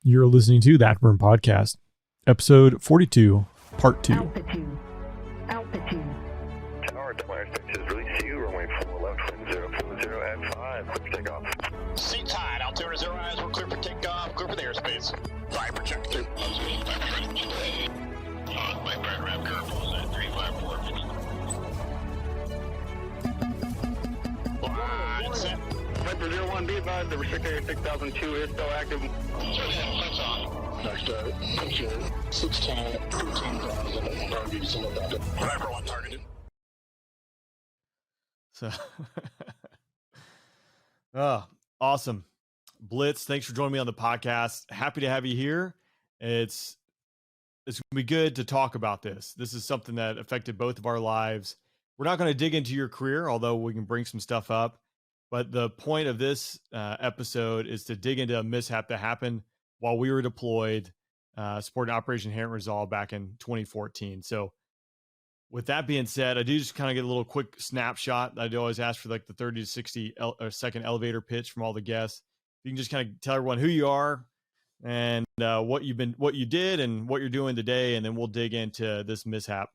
You're listening to the Afterburn Podcast, episode 42, part 2. Altitude. Tower, Dubois is release to you, runway 4 left, 040 at 5, clear for takeoff. Seat tied, altimeter 0 eyes, we're clear for takeoff, clear for the airspace. Fire projector. My burn ramp curve was at 354. Line set. Viper 01, be advised, the restricted area 6002 is still active. Lights on. Next picture 16, 13,000, targets in about it. Viper 1 targeted. So, awesome. Blitz, thanks for joining me on the podcast. Happy to have you here. It's going to be good to talk about this. This is something that affected both of our lives. We're not going to dig into your career, although we can bring some stuff up. But the point of this episode is to dig into a mishap that happened while we were deployed, supporting Operation Inherent Resolve back in 2014. So with that being said, I do just kind of get a little quick snapshot. I do always ask for like the 30 to 60 second elevator pitch from all the guests. You can just kind of tell everyone who you are and what you did and what you're doing today. And then we'll dig into this mishap.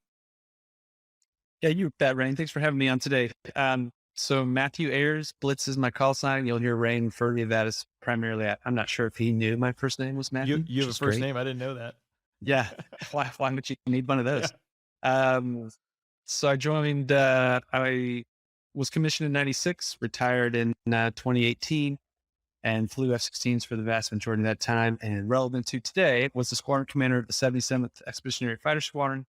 Yeah, you bet, Rain. Thanks for having me on today. So Matthew Ayres, Blitz is my call sign. You'll hear Rain refer to that as primarily, I'm not sure if he knew my first name was Matthew. You have a first name? I didn't know that. Yeah. Why would you need one of those? So I joined, I was commissioned in 96, retired in 2018, and flew F-16s for the vast majority of that time. And relevant to today was the squadron commander of the 77th Expeditionary Fighter Squadron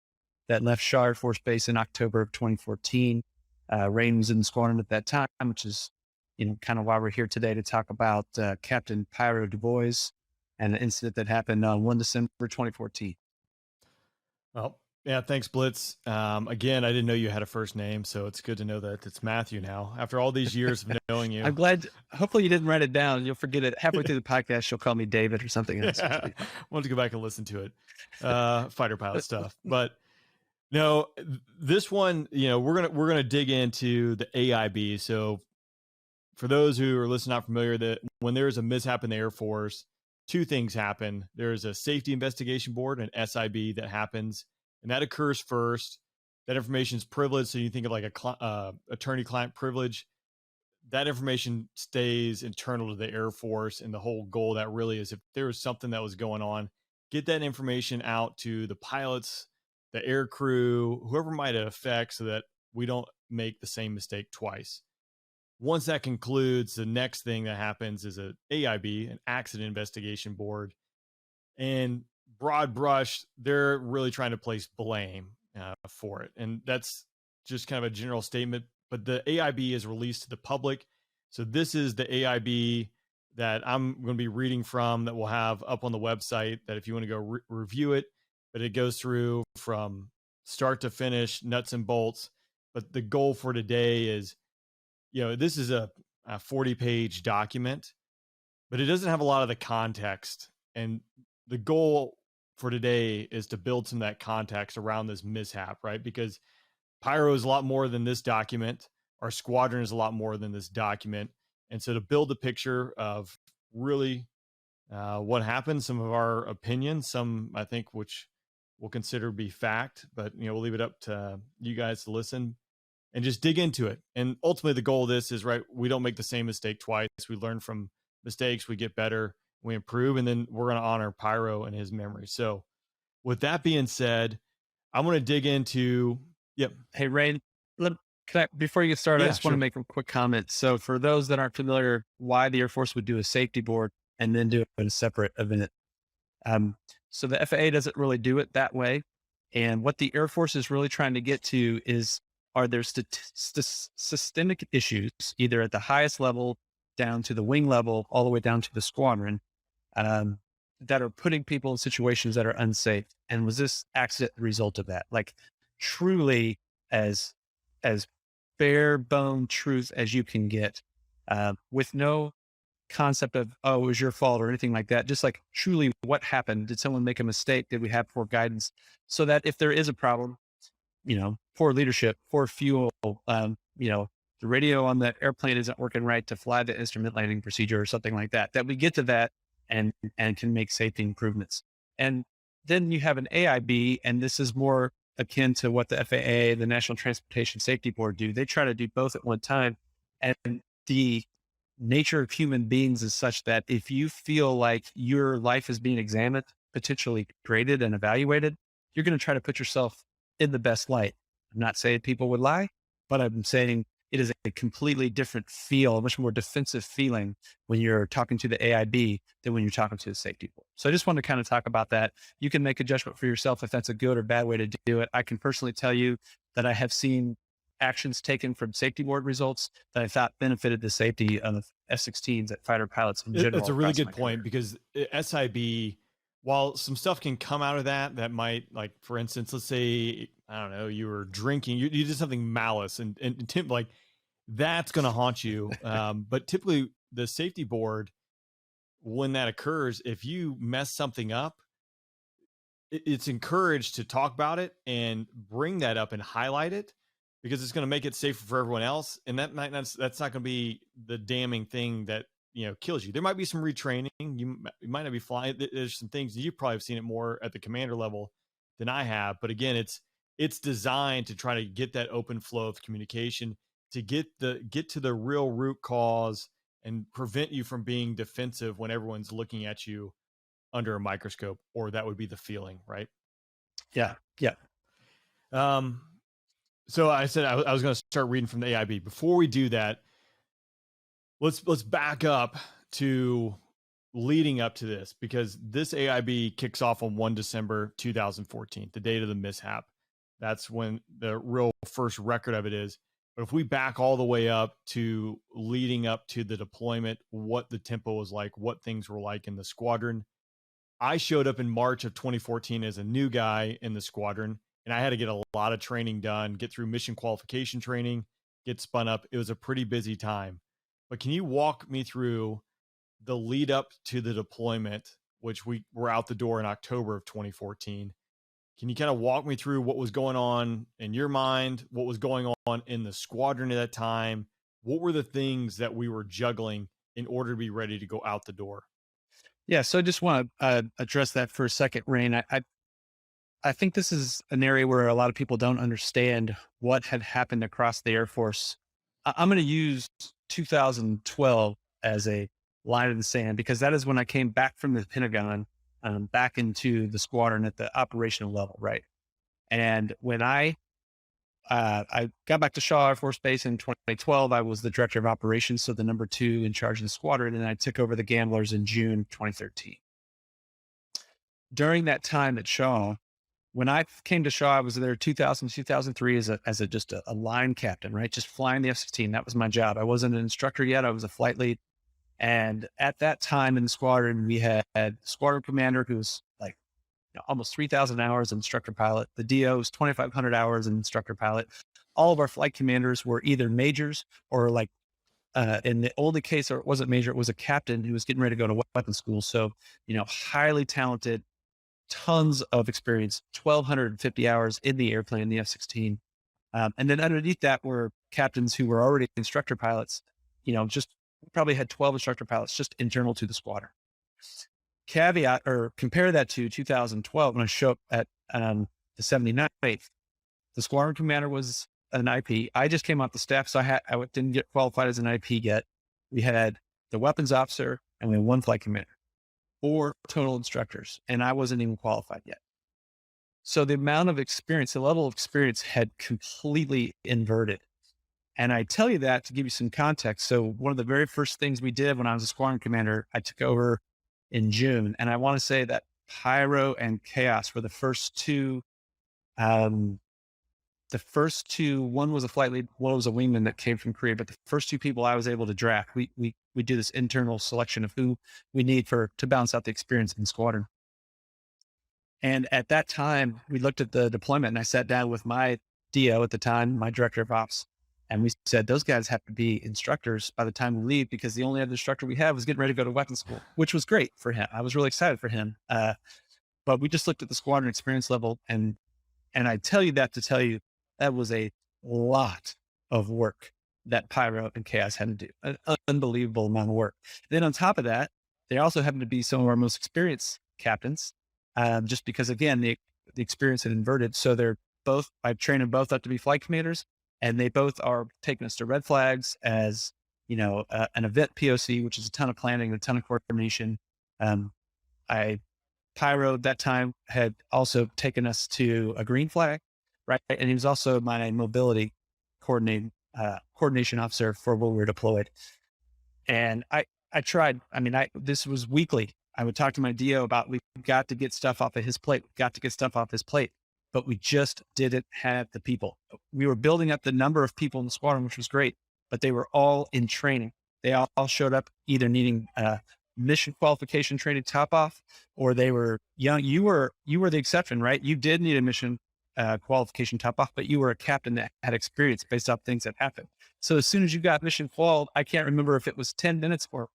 that left Shaw Air Force Base in October of 2014. Rain was in the squadron at that time, which is, kind of why we're here today to talk about Captain Pyro Dubois and the incident that happened on 1 December 2014. Well, yeah, thanks, Blitz. Again, I didn't know you had a first name, so it's good to know that it's Matthew now. After all these years of knowing you. I'm glad. Hopefully you didn't write it down. You'll forget it. Halfway through the podcast, you'll call me David or something else. Yeah. We'll have to go back and listen to it. Fighter pilot stuff. But no, this one, we're gonna dig into the AIB. So for those who are listening, not familiar, that when there's a mishap in the Air Force, two things happen. There's a safety investigation board, an SIB, that happens, and that occurs first. That information is privileged, so you think of like a attorney-client privilege. That information stays internal to the Air Force, and the whole goal that really is, if there was something that was going on, get that information out to the pilots, the air crew, whoever might it affect, so that we don't make the same mistake twice. Once that concludes, the next thing that happens is an AIB, an accident investigation board. And broad brush, they're really trying to place blame for it. And that's just kind of a general statement. But the AIB is released to the public. So this is the AIB that I'm going to be reading from, that we'll have up on the website, that if you want to go review it. But it goes through from start to finish, nuts and bolts. But the goal for today is, this is a 40-page document, but it doesn't have a lot of the context. And the goal for today is to build some of that context around this mishap, right? Because Pyro is a lot more than this document. Our squadron is a lot more than this document. And so to build a picture of really what happened, some of our opinions, some I think which we'll consider be fact, but we'll leave it up to you guys to listen and just dig into it. And ultimately the goal of this is, right, we don't make the same mistake twice. We learn from mistakes, we get better, we improve, and then we're going to honor Pyro and his memory. So with that being said, I'm going to dig into, Hey, Ray, before you get started, I just want to make a quick comment. So for those that aren't familiar, why the Air Force would do a safety board and then do it in a separate event. So the FAA doesn't really do it that way. And what the Air Force is really trying to get to is, are there systemic issues, either at the highest level, down to the wing level, all the way down to the squadron, that are putting people in situations that are unsafe? And was this accident the result of that? Like truly as bare bone truth as you can get, with no concept of, it was your fault or anything like that. Just like truly what happened. Did someone make a mistake? Did we have poor guidance? So that if there is a problem, poor leadership, poor fuel, the radio on that airplane isn't working right to fly the instrument landing procedure or something like that, that we get to that and can make safety improvements. And then you have an AIB, and this is more akin to what the FAA, the National Transportation Safety Board, do. They try to do both at one time. And the nature of human beings is such that if you feel like your life is being examined, potentially graded and evaluated, you're going to try to put yourself in the best light. I'm not saying people would lie, but I'm saying it is a completely different feel, a much more defensive feeling when you're talking to the AIB than when you're talking to the safety board. So I just wanted to kind of talk about that. You can make a judgment for yourself if that's a good or bad way to do it. I can personally tell you that I have seen actions taken from safety board results that I thought benefited the safety of F-16s at fighter pilots in general. That's a really good point, because SIB, while some stuff can come out of that might, like, for instance, let's say, I don't know, you were drinking, you did something malice and like, that's going to haunt you. But typically the safety board, when that occurs, if you mess something up, it's encouraged to talk about it and bring that up and highlight it, because it's going to make it safer for everyone else. And that's not going to be the damning thing that, kills you. There might be some retraining. You might not be flying. There's some things you probably have seen it more at the commander level than I have. But again, it's designed to try to get that open flow of communication, to get to the real root cause and prevent you from being defensive when everyone's looking at you under a microscope, or that would be the feeling, right? Yeah. Yeah. So I said I was going to start reading from the AIB. Before we do that, let's back up to leading up to this, because this AIB kicks off on 1 December 2014, the date of the mishap. That's when the real first record of it is. But if we back all the way up to leading up to the deployment, what the tempo was like, what things were like in the squadron. I showed up in March of 2014 as a new guy in the squadron, and I had to get a lot of training done, get through mission qualification training, get spun up. It was a pretty busy time. But can you walk me through the lead up to the deployment, which we were out the door in October of 2014? Can you kind of walk me through what was going on in your mind, what was going on in the squadron at that time? What were the things that we were juggling in order to be ready to go out the door? Yeah. So I just want to address that for a second, Rain. I think this is an area where a lot of people don't understand what had happened across the Air Force. I'm going to use 2012 as a line in the sand, because that is when I came back from the Pentagon, back into the squadron at the operational level, right? And when I got back to Shaw Air Force Base in 2012, I was the director of operations, so the number 2 in charge of the squadron, and I took over the Gamblers in June 2013. During that time at Shaw, when I came to Shaw, I was there 2000, 2003 as just a line captain, right? Just flying the F-16. That was my job. I wasn't an instructor yet. I was a flight lead. And at that time in the squadron, we had Squadron Commander, who was like almost 3,000 hours instructor pilot. The DO was 2,500 hours in instructor pilot. All of our flight commanders were either majors or, like, in the older case, or it wasn't major, it was a captain who was getting ready to go to weapons school. So, highly talented, tons of experience, 1,250 hours in the airplane, the F-16. And then underneath that were captains who were already instructor pilots, just probably had 12 instructor pilots just internal to the squadron. Caveat, or compare that to 2012 when I show up at the 79th. The squadron commander was an IP. I just came off the staff, so I didn't get qualified as an IP yet. We had the weapons officer and we had 1 flight commander, 4 total instructors, and I wasn't even qualified yet. So the amount of experience, the level of experience had completely inverted. And I tell you that to give you some context. So one of the very first things we did when I was a squadron commander, I took over in June. And I want to say that Pyro and Chaos were the first two. One was a flight lead, one was a wingman that came from Korea. But the first 2 people I was able to draft, we do this internal selection of who we need to balance out the experience in squadron. And at that time, we looked at the deployment, and I sat down with my DO at the time, my director of ops. And we said, those guys have to be instructors by the time we leave, because the only other instructor we have was getting ready to go to weapons school, which was great for him. I was really excited for him. But we just looked at the squadron experience level, and I tell you that to tell you that was a lot of work that Pyro and Chaos had to do, an unbelievable amount of work. Then on top of that, They also happened to be some of our most experienced captains, just because, again, the experience had inverted. So I've trained them both up to be flight commanders, and they both are taking us to red flags as, an event POC, which is a ton of planning, a ton of coordination. Pyro at that time had also taken us to a green flag, right? And he was also my mobility coordination officer for when we were deployed. And I tried, this was weekly. I would talk to my DO about, we've got to get stuff off of his plate. We've got to get stuff off his plate, but we just didn't have the people. We were building up the number of people in the squadron, which was great, but they were all in training. They all showed up either needing mission qualification training top off, or they were young. You were the exception, right? You did need a mission qualification top off, but you were a captain that had experience based off things that happened. So as soon as you got mission qualified, I can't remember if it was 10 minutes or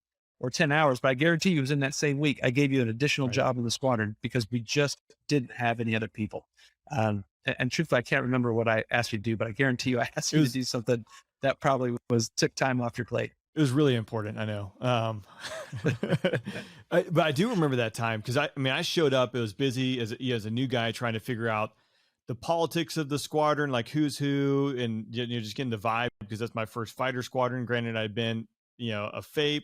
10 hours, but I guarantee you it was in that same week. I gave you an additional job in the squadron because we just didn't have any other people. And truthfully, I can't remember what I asked you to do, but I guarantee you I asked you to do something that probably took time off your plate. It was really important. I know. But I do remember that time because I showed up, it was busy as a new guy trying to figure out the politics of the squadron, like who's who, and just getting the vibe, because that's my first fighter squadron. Granted, I'd been, a FAPE,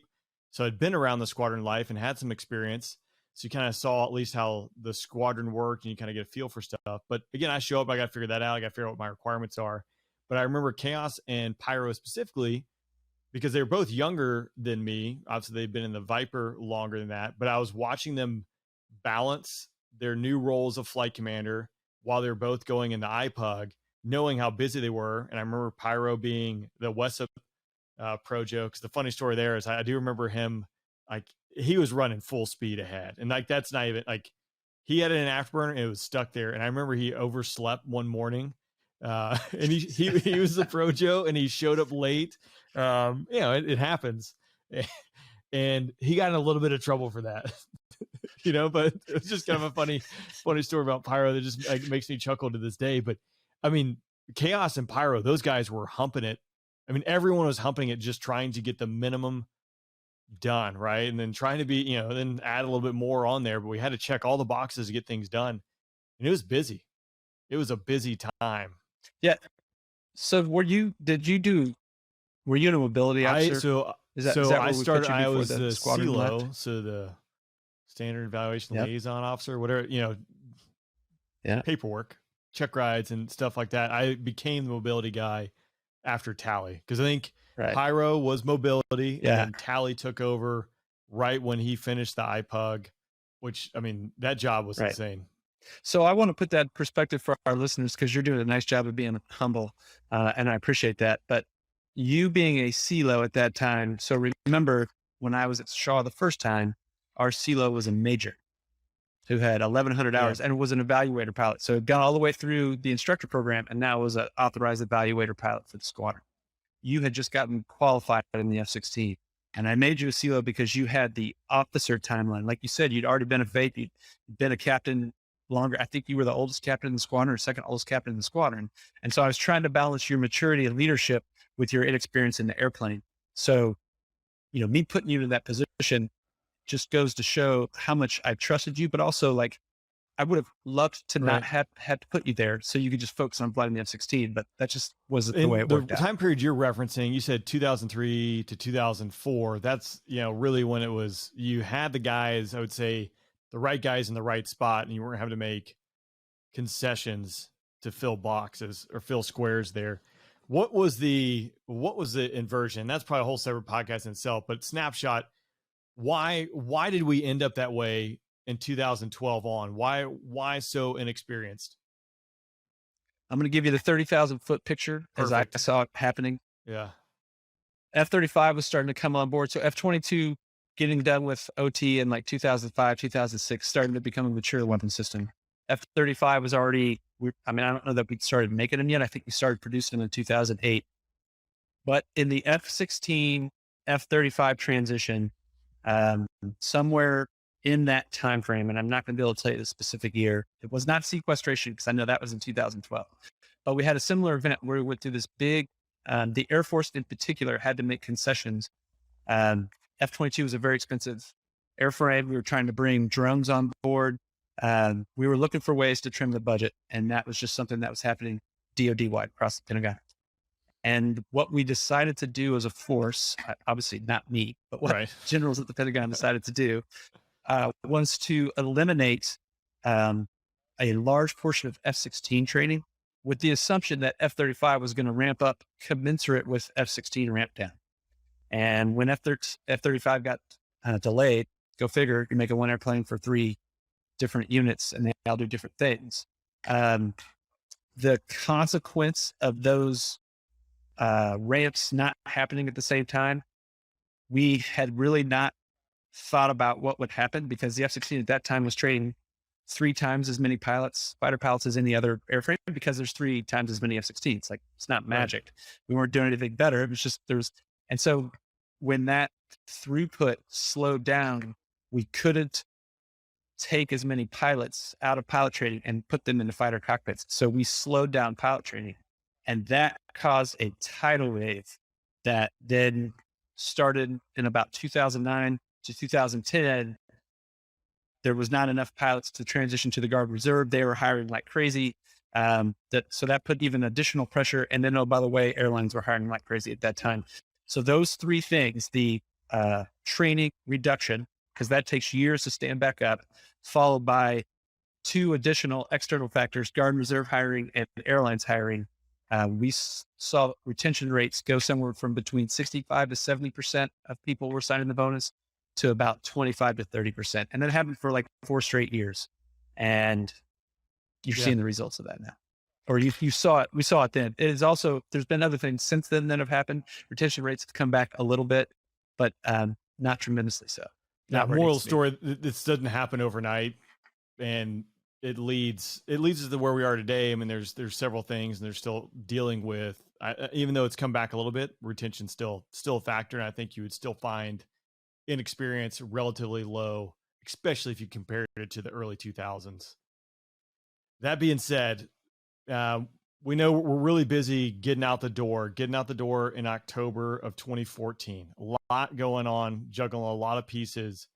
so I'd been around the squadron life and had some experience. So you kind of saw at least how the squadron worked, and you kind of get a feel for stuff. But again, I show up, I got to figure that out. I got to figure out what my requirements are. But I remember Chaos and Pyro specifically, because they were both younger than me. Obviously, they've been in the Viper longer than that. But I was watching them balance their new roles of flight commander while they were both going in the IPUG, knowing how busy they were. And I remember Pyro being the Wessup Projo, because the funny story there is I do remember him, like, he was running full speed ahead. And like, that's not even, like, he had an afterburner and it was stuck there. And I remember he overslept one morning. And he was the Projo and he showed up late. It happens. And he got in a little bit of trouble for that. But it was just kind of a funny story about Pyro that just makes me chuckle to this day. But I mean, Chaos and Pyro, those guys were humping it. I mean, everyone was humping it, just trying to get the minimum done, right? And then trying to be, then add a little bit more on there. But we had to check all the boxes to get things done. And it was busy. It was a busy time. Yeah. So were you in a mobility officer? I was the CLO, so the standard evaluation liaison officer, whatever, paperwork, check rides and stuff like that. I became the mobility guy after Tally, because I think Pyro was mobility and Tally took over right when he finished the IPUG, which, I mean, that job was insane. So I want to put that perspective for our listeners, because you're doing a nice job of being humble, and I appreciate that. But you being a CLO at that time, so remember when I was at Shaw the first time, our CLO was a major who had 1,100 hours and was an evaluator pilot. So it got all the way through the instructor program and now was an authorized evaluator pilot for the squadron. You had just gotten qualified in the F-16. And I made you a CLO because you had the officer timeline. Like you said, you'd already been a FAPE, you'd been a captain longer. I think you were the oldest captain in the squadron, or second oldest captain in the squadron. And so I was trying to balance your maturity and leadership with your inexperience in the airplane. So, me putting you in that position just goes to show how much I trusted you, but also, like, I would have loved to not have had to put you there so you could just focus on flying the F-16, but that just wasn't the way it worked out. The time period you're referencing, you said 2003 to 2004. That's, really when it was, you had the guys, I would say the right guys in the right spot, and you weren't having to make concessions to fill boxes or fill squares there. What was the inversion? That's probably a whole separate podcast in itself, but snapshot, why did we end up that way in 2012 on? Why so inexperienced? I'm going to give you the 30,000 foot picture. Perfect. As I saw it happening. Yeah. F-35 was starting to come on board. So F-22 getting done with OT in like 2005, 2006, starting to become a mature weapon system. F-35 was already, I don't know that we started making them yet. I think we started producing them in 2008. But in the F-16, F-35 transition, somewhere in that time frame, and I'm not going to be able to tell you the specific year, it was not sequestration, because I know that was in 2012. But we had a similar event where we went through this big, the Air Force in particular had to make concessions. F-22 was a very expensive airframe. We were trying to bring drones on board. We were looking for ways to trim the budget. And that was just something that was happening DoD wide across the Pentagon. And what we decided to do as a force, obviously not me, but what generals at the Pentagon decided to do was to eliminate a large portion of F-16 training with the assumption that F-35 was going to ramp up commensurate with F-16 ramp down. And when F-35 got delayed, go figure, you make a one airplane for 3 different units and they all do different things. The consequence of those ramps not happening at the same time, we had really not thought about what would happen because the F-16 at that time was training 3 times as many fighter pilots as any other airframe because there's 3 times as many F-16s. Like, it's not magic. We weren't doing anything better. It was just, and so when that throughput slowed down, we couldn't take as many pilots out of pilot training and put them into fighter cockpits. So we slowed down pilot training, and that caused a tidal wave that then started in about 2009 to 2010. There was not enough pilots to transition to the Guard Reserve. They were hiring like crazy. So that put even additional pressure. And then, oh, by the way, airlines were hiring like crazy at that time. So those 3 things, the training reduction, because that takes years to stand back up, followed by 2 additional external factors, Guard and Reserve hiring and airlines hiring. We saw retention rates go somewhere from between 65 to 70% of people were signing the bonus to about 25 to 30%. And that happened for like 4 straight years. And you're seeing the results of that now. Or you saw it, we saw it then. It is also, there's been other things since then that have happened. Retention rates have come back a little bit, but not tremendously so. Not moral story, this doesn't happen overnight. And it leads us to where we are today. I mean, there's several things, and they're still dealing with, even though it's come back a little bit, retention's still a factor. And I think you would still find inexperience relatively low, especially if you compare it to the early 2000s. That being said, we know we're really busy getting out the door in October of 2014. A lot going on, juggling a lot of pieces.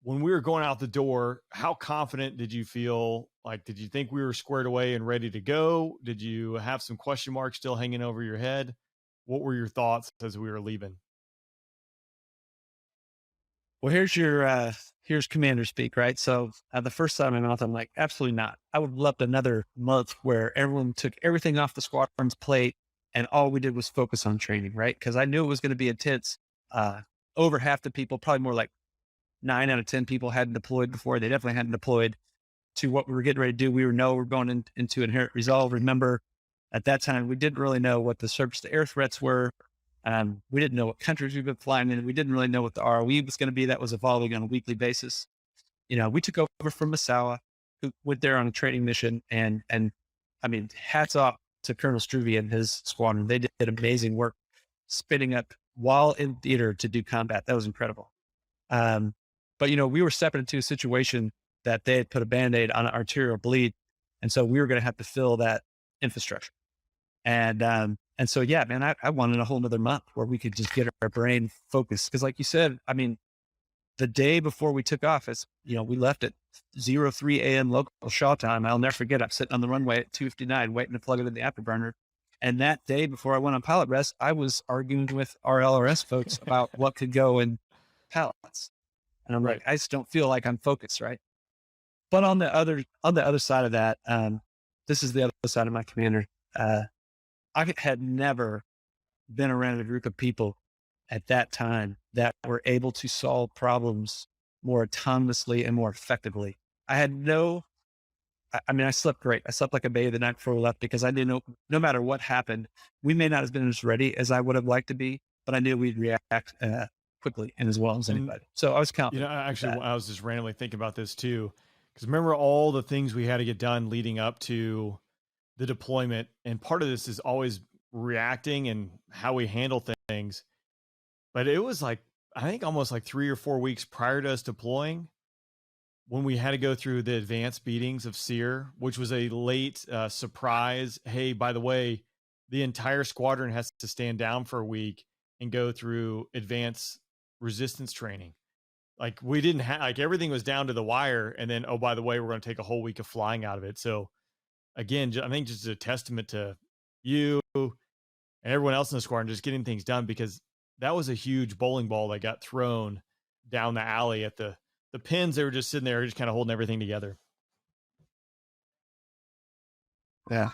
When we were going out the door, how confident did you feel? Like, did you think we were squared away and ready to go? Did you have some question marks still hanging over your head? What were your thoughts as we were leaving? Well, here's commander speak, right? So the first time in my mouth, I'm like, absolutely not. I would have loved another month where everyone took everything off the squadron's plate and all we did was focus on training, right? Because I knew it was going to be intense. Over half the people, probably more like 9 out of 10 people hadn't deployed before. They definitely hadn't deployed to what we were getting ready to do. We're going into Inherent Resolve. Remember, at that time, we didn't really know what the surface to air threats were. We didn't know what countries we've been flying in. We didn't really know what the ROE was going to be. That was evolving on a weekly basis. We took over from Misawa, who went there on a training mission. And I mean, hats off to Colonel Struve and his squadron. They did amazing work spinning up while in theater to do combat. That was incredible. But, we were stepping into a situation that they had put a Band-Aid on an arterial bleed. And so we were going to have to fill that infrastructure. And so, yeah, man, I wanted a whole nother month where we could just get our brain focused. Cause like you said, I mean, the day before we took off, we left at 03 a.m. local Shaw time. I'll never forget. I'm sitting on the runway at 2:59 waiting to plug it in the afterburner. And that day before I went on pilot rest, I was arguing with our LRS folks about what could go in pallets. And I'm like, I just don't feel like I'm focused. Right. But on the other side of that, this is the other side of my commander. I had never been around a group of people at that time that were able to solve problems more autonomously and more effectively. I slept great. I slept like a baby the night before we left because I knew no matter what happened, we may not have been as ready as I would have liked to be, but I knew we'd react quickly and as well as anybody. So I was confident. Actually, I was just randomly thinking about this too, because remember all the things we had to get done leading up to the deployment. And part of this is always reacting and how we handle things. But it was like, I think almost like 3 or 4 weeks prior to us deploying when we had to go through the advanced beatings of SEER, which was a late surprise. Hey, by the way, the entire squadron has to stand down for a week and go through advanced resistance training. like we didn't have, like everything was down to the wire. And then, oh, by the way, we're going to take a whole week of flying out of it. So again, I think just a testament to you and everyone else in the squadron just getting things done, because that was a huge bowling ball that got thrown down the alley at the pins. They were just sitting there, just kind of holding everything together. Yeah.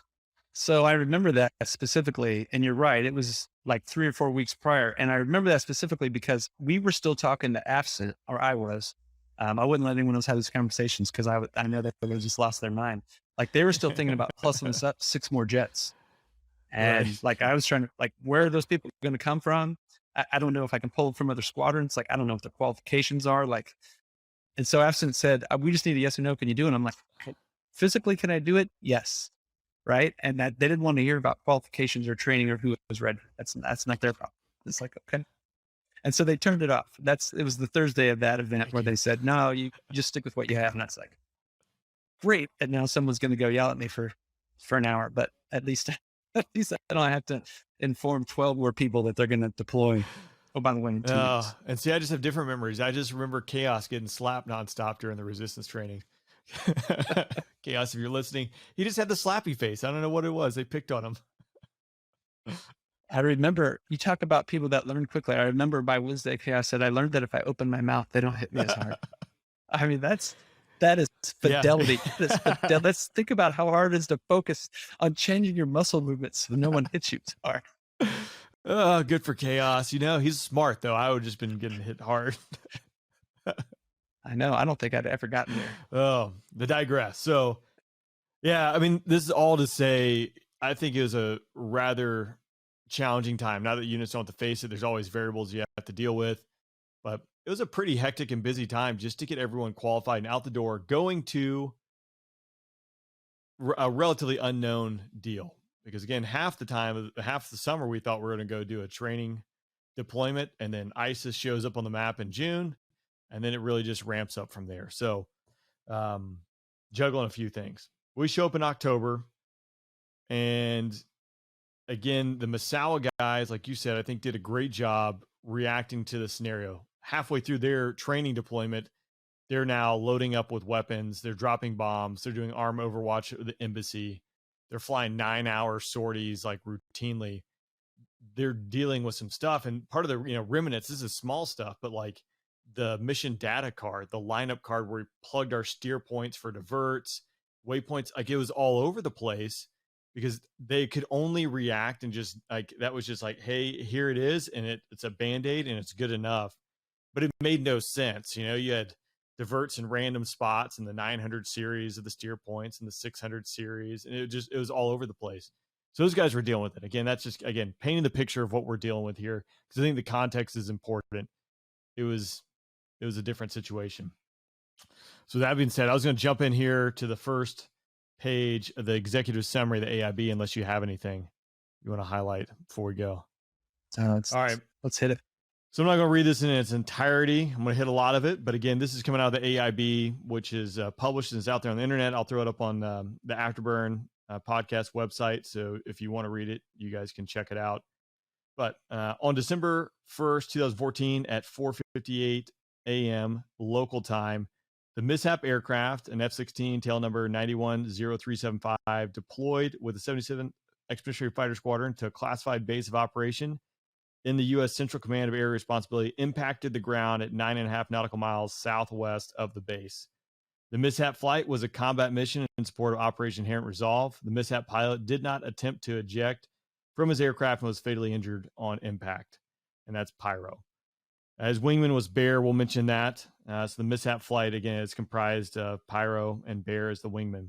So I remember that specifically, and you're right. It was like 3 or 4 weeks prior. And I remember that specifically because we were still talking to AFSENT, or I was. I wouldn't let anyone else have these conversations because I know that they would have just lost their mind. Like they were still thinking about plussing us up 6 more jets. And Right. like, I was trying to, like, where are those people going to come from? I don't know if I can pull them from other squadrons. Like, I don't know what their qualifications are. Like, and so AFSENT said, we just need a yes or no. Can you do it? And I'm like, physically, can I do it? Yes. Right. And that they didn't want to hear about qualifications or training or who was ready. That's not their problem. It's like, okay. And so they turned it off. It was the Thursday of that event where they said, no, you just stick with what you have. And that's like, great. And now someone's going to go yell at me for an hour, but at least I don't have to inform 12 more people that they're going to deploy. Oh, by the way, in 2 weeks. And see, I just have different memories. I just remember Chaos getting slapped nonstop during the resistance training. Chaos, if you're listening, he just had the slappy face. I don't know what it was. They picked on him. I remember you talk about people that learn quickly. I remember by Wednesday, Chaos said, I learned that if I open my mouth, they don't hit me as hard. I mean, that is fidelity. Yeah. Let's think about how hard it is to focus on changing your muscle movements so no one hits you as hard. Oh, good for Chaos. You know, he's smart though. I would just been getting hit hard. I know. I don't think I'd ever gotten there. Oh, the digress. So yeah, I mean, this is all to say, I think it was a rather challenging time. Now that units don't have to face it, there's always variables you have to deal with, but it was a pretty hectic and busy time just to get everyone qualified and out the door, going to a relatively unknown deal. Because again, half the summer, we thought we were going to go do a training deployment, and then ISIS shows up on the map in June, and then it really just ramps up from there. So juggling a few things. We show up in October, and again, the Misawa guys, like you said, I think did a great job reacting to the scenario. Halfway through their training deployment, they're now loading up with weapons. They're dropping bombs. They're doing arm overwatch at the embassy. They're flying 9-hour sorties like routinely. They're dealing with some stuff. And part of the remnants, this is small stuff, but like the mission data card, the lineup card where we plugged our steer points for diverts, waypoints, like it was all over the place because they could only react and just like, that was just like, hey, here it is. And it's a Band-Aid and it's good enough, but it made no sense. You had diverts in random spots in the 900 series of the steer points and the 600 series. And it was all over the place. So those guys were dealing with it. Again, that's just, again, painting the picture of what we're dealing with here, because I think the context is important. It was a different situation. So that being said, I was going to jump in here to the first page of the executive summary of the AIB, unless you have anything you want to highlight before we go. All right, let's hit it. So I'm not going to read this in its entirety. I'm going to hit a lot of it, but again, this is coming out of the AIB, which is published and is out there on the internet. I'll throw it up on the Afterburn podcast website. So if you want to read it, you guys can check it out. But on December 1st, 2014 at 4:58 a.m. local time, the mishap aircraft, an F-16 tail number 910375, deployed with the 77th Expeditionary Fighter Squadron to a classified base of operation in the U.S. Central Command of Area Responsibility, impacted the ground at 9.5 nautical miles southwest of the base. The mishap flight was a combat mission in support of Operation Inherent Resolve. The mishap pilot did not attempt to eject from his aircraft and was fatally injured on impact. And that's Pyro. His wingman was Bear. We'll mention that. So the mishap flight, again, is comprised of Pyro and Bear as the wingman.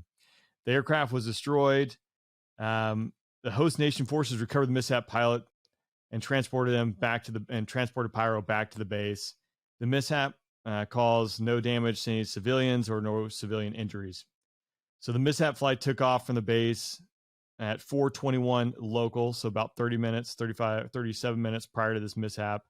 The aircraft was destroyed. The host nation forces recovered the mishap pilot and transported Pyro back to the base. The mishap caused no damage to any civilians or no civilian injuries. So the mishap flight took off from the base at 4:21 local, so about 37 minutes prior to this mishap,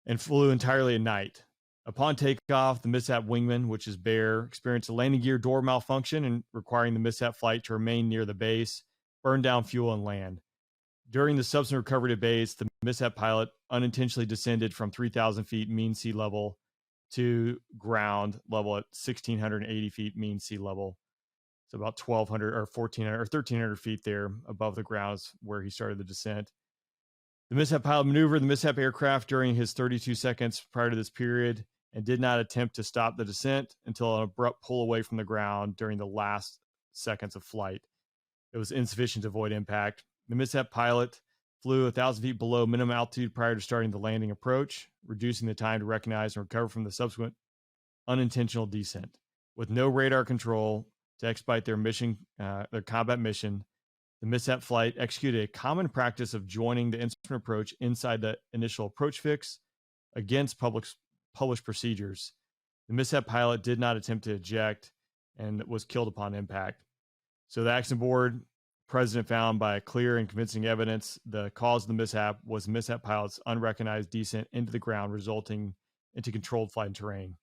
and flew entirely at night. Upon takeoff, the mishap wingman, which is Bear, experienced a landing gear door malfunction and requiring the mishap flight to remain near the base, burn down fuel, and land. During the subsequent recovery to base, the mishap pilot unintentionally descended from 3,000 feet mean sea level to ground level at 1,680 feet mean sea level. So about 1,200 or 1,400 or 1,300 feet there above the ground is where he started the descent. The mishap pilot maneuvered the mishap aircraft during his 32 seconds prior to this period and did not attempt to stop the descent until an abrupt pull away from the ground during the last seconds of flight. It was insufficient to avoid impact. The mishap pilot flew 1,000 feet below minimum altitude prior to starting the landing approach, reducing the time to recognize and recover from the subsequent unintentional descent. With no radar control to expedite their mission, their combat mission, the mishap flight executed a common practice of joining the instrument approach inside the initial approach fix against published procedures. The mishap pilot did not attempt to eject and was killed upon impact. So the accident board president found by clear and convincing evidence the cause of the mishap was the mishap pilot's unrecognized descent into the ground, resulting into controlled flight and terrain.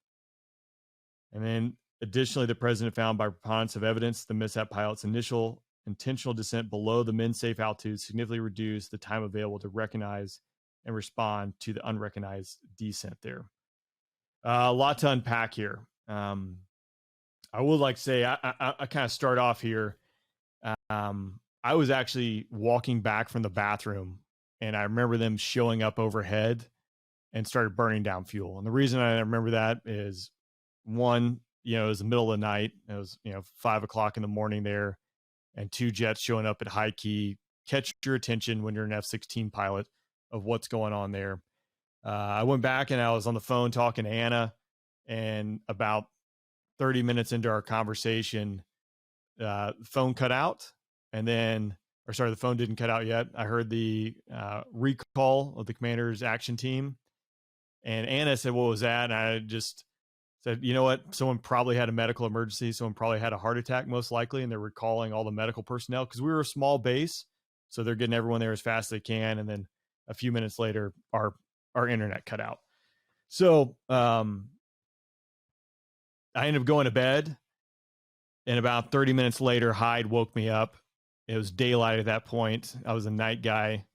And then additionally, the president found by preponderance of evidence the mishap pilot's initial intentional descent below the min safe altitude significantly reduced the time available to recognize and respond to the unrecognized descent there. A lot to unpack here. I would like to say I kind of start off here. I was actually walking back from the bathroom, and I remember them showing up overhead and started burning down fuel. And the reason I remember that is, one, it was the middle of the night. It was 5 o'clock in the morning there, and two jets showing up at high key catch your attention when you're an F-16 pilot of what's going on there. I went back and I was on the phone talking to Anna, and about 30 minutes into our conversation, the phone cut out, and then, the phone didn't cut out yet. I heard the recall of the commander's action team, and Anna said, "What was that?" And I just said, "You know what? Someone probably had a medical emergency. Someone probably had a heart attack, most likely, and they're recalling all the medical personnel because we were a small base, so they're getting everyone there as fast as they can." And then a few minutes later, our internet cut out. So I ended up going to bed, and about 30 minutes later, Hyde woke me up. It was daylight at that point. I was a night guy,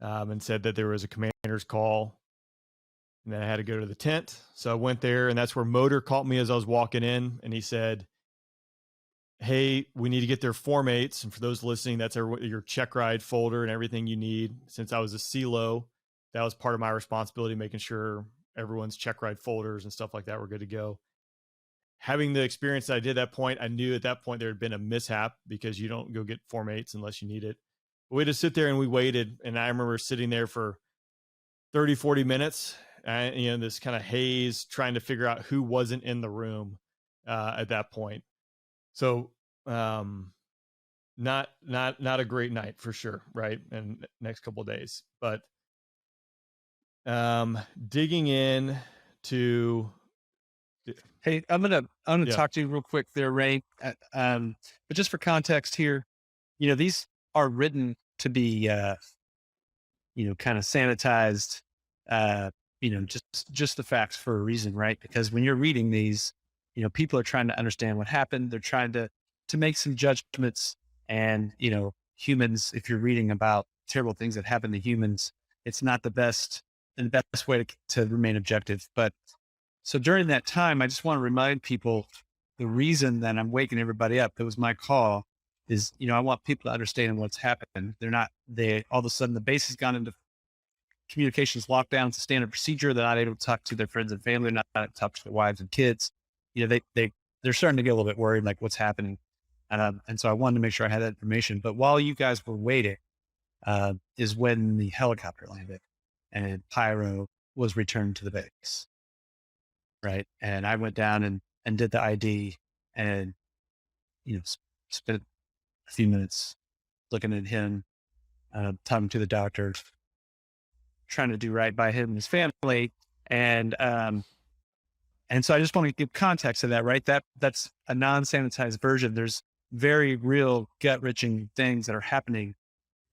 and said that there was a commander's call, and then I had to go to the tent. So I went there, and that's where Motor caught me as I was walking in, and he said, "Hey, we need to get their Form 8s. And for those listening, that's your check ride folder and everything you need." Since I was a CLO, that was part of my responsibility, making sure everyone's check ride folders and stuff like that were good to go. Having the experience that I did at that point, I knew at that point there had been a mishap because you don't go get Form 8s unless you need it. But we had to sit there and we waited. And I remember sitting there for 30, 40 minutes, and this kind of haze, trying to figure out who wasn't in the room at that point. So not a great night for sure, right? And next couple of days. But digging in to... Hey, I'm gonna talk to you real quick there, Ray. But just for context here, these are written to be, kind of sanitized, just the facts for a reason, right? Because when you're reading these, people are trying to understand what happened. They're trying to make some judgments, and humans. If you're reading about terrible things that happen to humans, it's not the best way to remain objective, but. So during that time, I just want to remind people the reason that I'm waking everybody up, it was my call, is, I want people to understand what's happened. All of a sudden the base has gone into communications lockdown. It's a standard procedure. They're not able to talk to their friends and family, not able to talk to their wives and kids. They're starting to get a little bit worried, like what's happening. And so I wanted to make sure I had that information. But while you guys were waiting, is when the helicopter landed and Pyro was returned to the base. Right. And I went down and did the ID and, spent a few minutes looking at him, talking to the doctor, trying to do right by him and his family. And so I just want to give context to that, right? That's a non-sanitized version. There's very real gut-wrenching things that are happening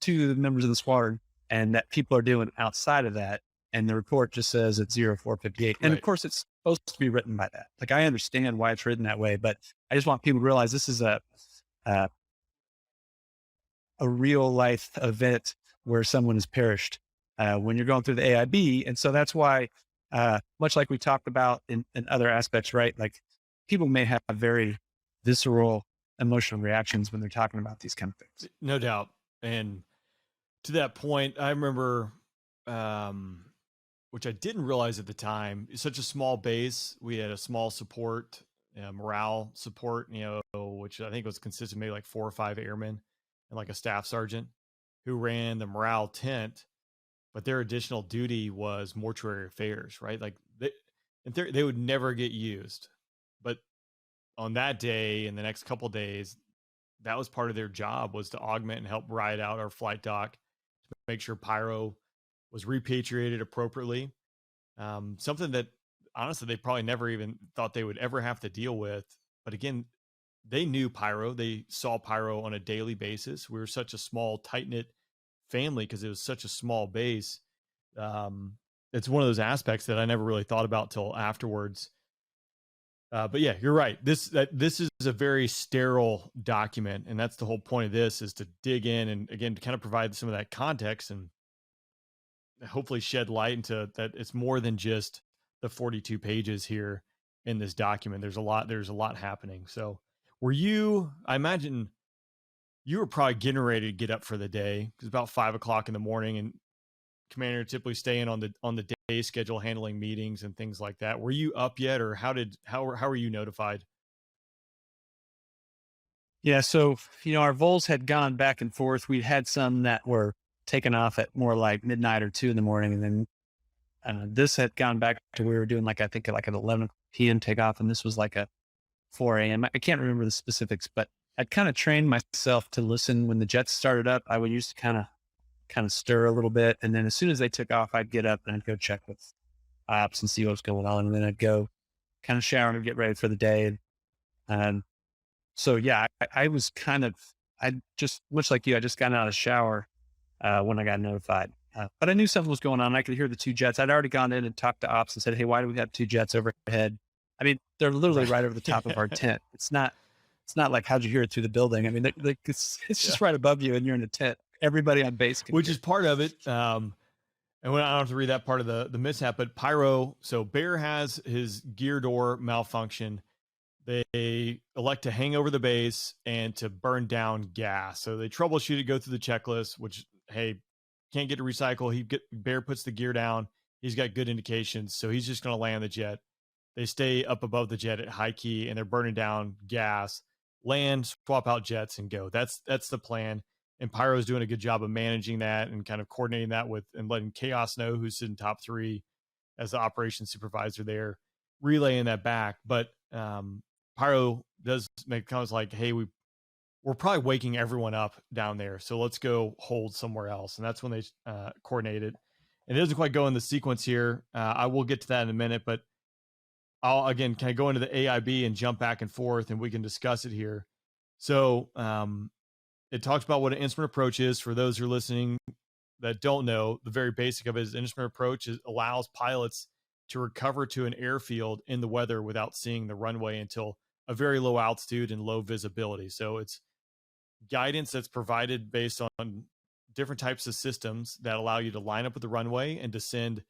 to the members of the squadron and that people are doing outside of that. And the report just says it's 0458. And of course it's supposed to be written by that. Like, I understand why it's written that way, but I just want people to realize this is a real life event where someone has perished when you're going through the AIB. And so that's why much like we talked about in other aspects, right? Like people may have very visceral emotional reactions when they're talking about these kind of things. No doubt. And to that point, I remember, which I didn't realize at the time, it's such a small base. We had a small support, morale support, which I think was consistent maybe like 4 or 5 airmen and like a staff sergeant who ran the morale tent, but their additional duty was mortuary affairs, right? Like they would never get used, but on that day and the next couple of days, that was part of their job, was to augment and help ride out our flight dock, to make sure Pyro was repatriated appropriately. Something that honestly they probably never even thought they would ever have to deal with. But again, they knew Pyro. They saw Pyro on a daily basis. We were such a small, tight-knit family because it was such a small base. It's one of those aspects that I never really thought about till afterwards. But yeah, you're right. This is a very sterile document, and that's the whole point of this, is to dig in and again to kind of provide some of that context and hopefully shed light into that. It's more than just the 42 pages here in this document. There's a lot happening. So I imagine you were probably getting ready to get up for the day. It's about 5 o'clock in the morning, and Commander typically staying on the day schedule, handling meetings and things like that. Were you up yet, or how were you notified? Yeah. So, our vols had gone back and forth. We'd had some that were taken off at more like midnight or 2 in the morning. And then this had gone back to, we were doing I think like an 11 p.m. takeoff. And this was like a 4 a.m. I can't remember the specifics, but I'd kind of trained myself to listen when the jets started up. I would used to kind of stir a little bit. And then as soon as they took off, I'd get up and I'd go check with ops and see what was going on. And then I'd go kind of shower and get ready for the day. And so, yeah, I was I just, much like you, I just got out of the shower when I got notified. But I knew something was going on. I could hear the 2 jets. I'd already gone in and talked to ops and said, hey, why do we have 2 jets overhead? I mean, they're literally right over the top of our tent. It's not like, how'd you hear it through the building? I mean, it's just right above you and you're in a tent. Everybody on base can Which is part of it. And when I don't have to read that part of the mishap, but Pyro, so Bear has his gear door malfunction. They elect to hang over the base and to burn down gas. So they troubleshoot it, go through the checklist, which, hey, can't get to recycle. Bear puts the gear down. He's got good indications. So he's just going to land the jet. They stay up above the jet at high key and they're burning down gas, land, swap out jets and go. That's the plan. And Pyro's doing a good job of managing that and kind of coordinating that with, and letting Chaos know, who's sitting top 3 as the operations supervisor there, relaying that back. But Pyro does make comments like, hey, we're probably waking everyone up down there, so let's go hold somewhere else. And that's when they coordinated. And it doesn't quite go in the sequence here. I will get to that in a minute, but I'll again kind of go into the AIB and jump back and forth, and we can discuss it here. So it talks about what an instrument approach is. For those who are listening that don't know, the very basic of it is an instrument approach allows pilots to recover to an airfield in the weather without seeing the runway until a very low altitude and low visibility. So it's guidance that's provided based on different types of systems that allow you to line up with the runway and descend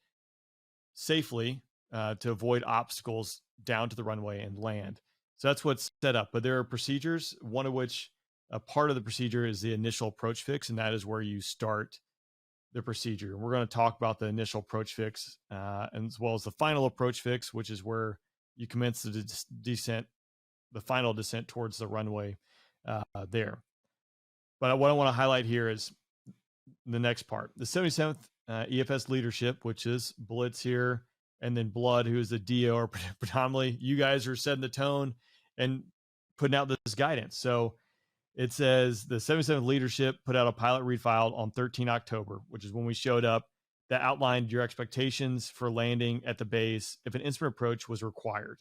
safely to avoid obstacles down to the runway and land. So that's what's set up. But there are procedures, one of which a part of the procedure is the initial approach fix, and that is where you start the procedure. And we're going to talk about the initial approach fix and as well as the final approach fix, which is where you commence the descent, the final descent towards the runway there. But what I want to highlight here is the next part. The 77th EFS leadership, which is Blitz here, and then Blood, who is the DO, are predominantly, you guys are setting the tone and putting out this guidance. So it says the 77th leadership put out a pilot read file on 13 October, which is when we showed up, that outlined your expectations for landing at the base if an instrument approach was required.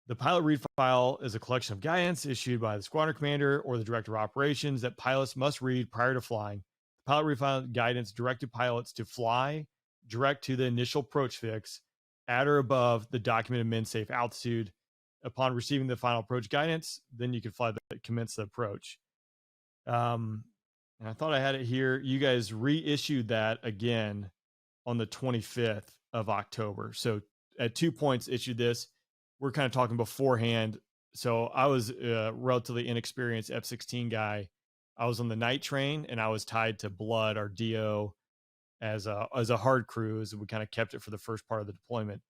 The pilot read file is a collection of guidance issued by the squadron commander or the director of operations that pilots must read prior to flying. The pilot read file guidance directed pilots to fly direct to the initial approach fix at or above the documented min safe altitude. Upon receiving the final approach guidance, then you can commence the approach. And I thought I had it here. You guys reissued that again on the 25th of October. So at 2 points issued this. We're kind of talking beforehand. So I was a relatively inexperienced F-16 guy. I was on the night train, and I was tied to Blood, our DO, as a hard cruise. We kind of kept it for the first part of the deployment.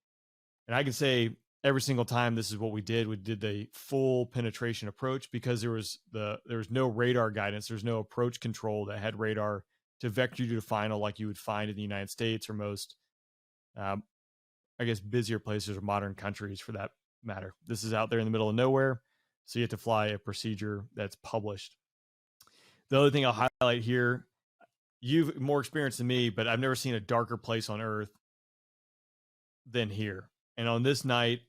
And I can say every single time this is what we did. We did the full penetration approach because there was no radar guidance. There's no approach control that had radar to vector you to final like you would find in the United States or most, I guess, busier places or modern countries for that matter. This is out there in the middle of nowhere, so you have to fly a procedure that's published. The other thing I'll highlight here, you've more experience than me, but I've never seen a darker place on Earth than here. And on this night,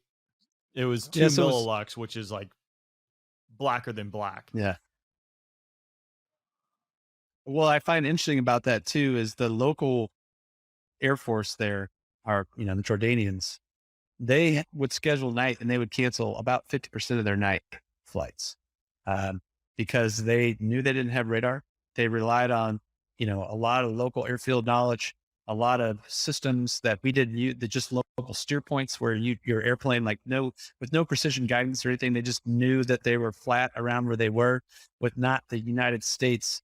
it was 2 millilux, which is like blacker than black. Yeah. Well, I find interesting about that too is the local Air Force there are, the Jordanians. They would schedule night and they would cancel about 50% of their night flights because they knew they didn't have radar. They relied on, a lot of local airfield knowledge, a lot of systems that we didn't use, that just local steer points where your airplane, with no precision guidance or anything, they just knew that they were flat around where they were, with not the United States,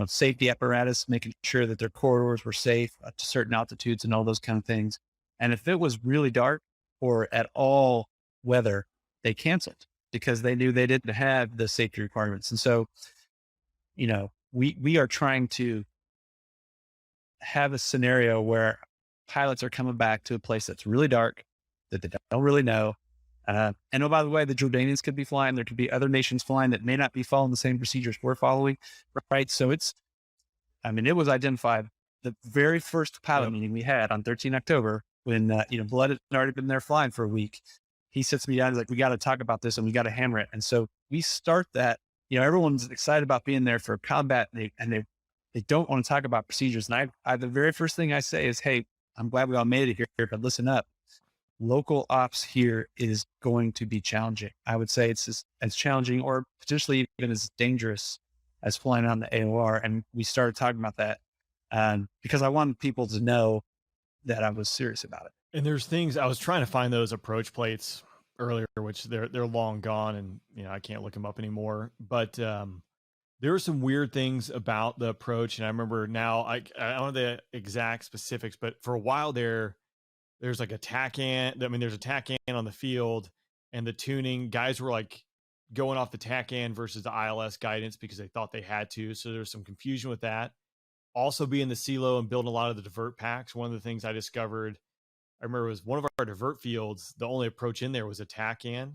safety apparatus, making sure that their corridors were safe up to certain altitudes and all those kind of things. And if it was really dark or at all weather, they canceled because they knew they didn't have the safety requirements. And so, we are trying to have a scenario where pilots are coming back to a place that's really dark, that they don't really know. And oh, by the way, the Jordanians could be flying. There could be other nations flying that may not be following the same procedures we're following, right? So it was identified the very first pilot meeting we had on 13 October when, Blood had already been there flying for a week. He sits me down, he's like, we got to talk about this and we got to hammer it. And so we start that, everyone's excited about being there for combat and they don't want to talk about procedures. And I the very first thing I say is, hey, I'm glad we all made it here, but listen up. Local ops here is going to be challenging. I would say it's as challenging or potentially even as dangerous as flying on the AOR. And we started talking about that because I wanted people to know that I was serious about it. And there's things, I was trying to find those approach plates earlier, which they're long gone and, I can't look them up anymore. But there were some weird things about the approach. And I remember now, I don't know the exact specifics, but for a while there's like a TACAN. There's a TACAN on the field, and the tuning guys were like going off the TACAN versus the ILS guidance because they thought they had to. So there was some confusion with that. Also being the CLO and building a lot of the divert packs. One of the things I discovered, I remember, was one of our divert fields, the only approach in there was a TACAN.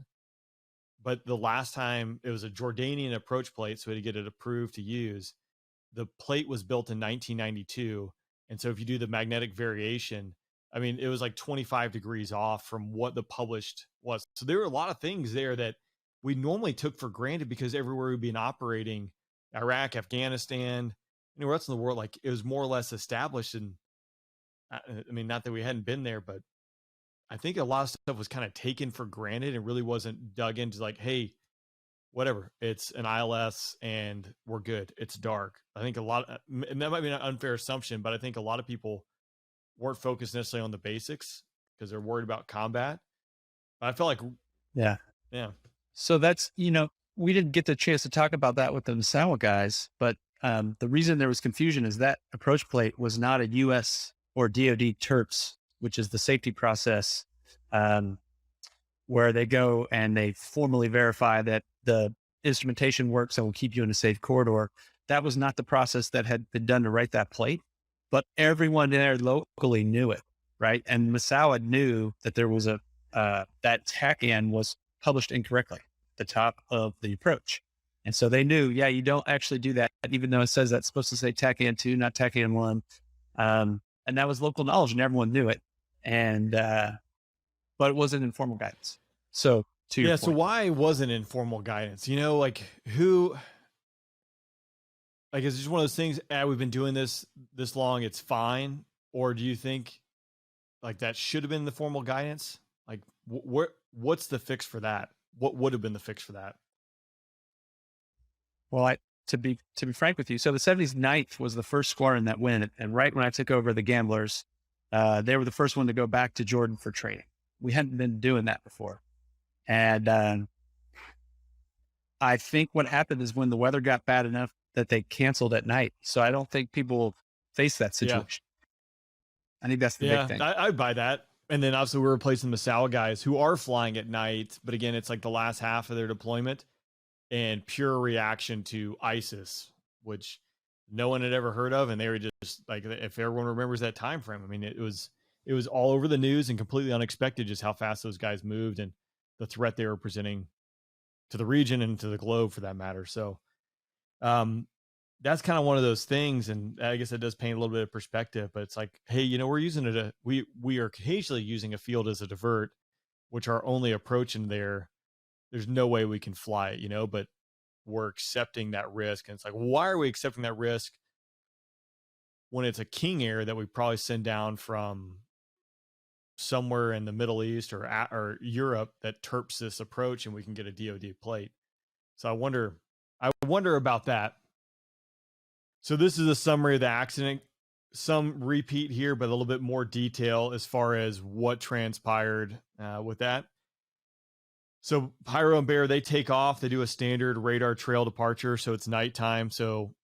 But the last time it was a Jordanian approach plate, so we had to get it approved to use. The plate was built in 1992. And so if you do the magnetic variation, it was like 25 degrees off from what the published was. So there were a lot of things there that we normally took for granted because everywhere we've been operating, Iraq, Afghanistan, anywhere else in the world, like it was more or less established. And not that we hadn't been there, but I think a lot of stuff was kind of taken for granted and really wasn't dug into, like, hey, whatever, it's an ILS and we're good. It's dark. I think and that might be an unfair assumption, but I think a lot of people weren't focused necessarily on the basics because they're worried about combat. But I felt like, yeah. So that's, we didn't get the chance to talk about that with the Misawa guys, but the reason there was confusion is that approach plate was not a US or DoD TERPS, which is the safety process where they go and they formally verify that the instrumentation works and will keep you in a safe corridor. That was not the process that had been done to write that plate, but everyone there locally knew it, right? And Misawa knew that there was that TACAN was published incorrectly at the top of the approach. And so they knew, you don't actually do that, even though it says that's supposed to say TACAN 2, not TACAN 1. And that was local knowledge and everyone knew it. And, but it wasn't informal guidance. So to your point. So why wasn't informal guidance? Like, it's just one of those things, we've been doing this long, it's fine. Or do you think like that should have been the formal guidance? Like what's the fix for that? What would have been the fix for that? Well, to be frank with you, so the 79th was the first squadron that went. And right when I took over the Gamblers, They were the first one to go back to Jordan for training. We hadn't been doing that before. And I think what happened is when the weather got bad enough that they canceled at night. So I don't think people face that situation. Yeah. I think that's the big thing. I'd buy that. And then obviously we're replacing the Masao guys who are flying at night. But again, it's like the last half of their deployment and pure reaction to ISIS, which no one had ever heard of. And they were just like, if everyone remembers that time frame, I mean, it was all over the news and completely unexpected just how fast those guys moved and the threat they were presenting to the region and to the globe for that matter. So that's kind of one of those things. And I guess it does paint a little bit of perspective, but it's like, hey, you know, we're using it. We are occasionally using a field as a divert, which our only approach in there's no way we can fly it, you know, but we're accepting that risk. And it's like, why are we accepting that risk when it's a King Air that we probably send down from somewhere in the Middle East or Europe that terps this approach and we can get a DoD plate? So I wonder about that. So this is a summary of the accident, some repeat here, but a little bit more detail as far as what transpired with that. So Pyro and Bear, they take off. They do a standard radar trail departure. So it's nighttime. So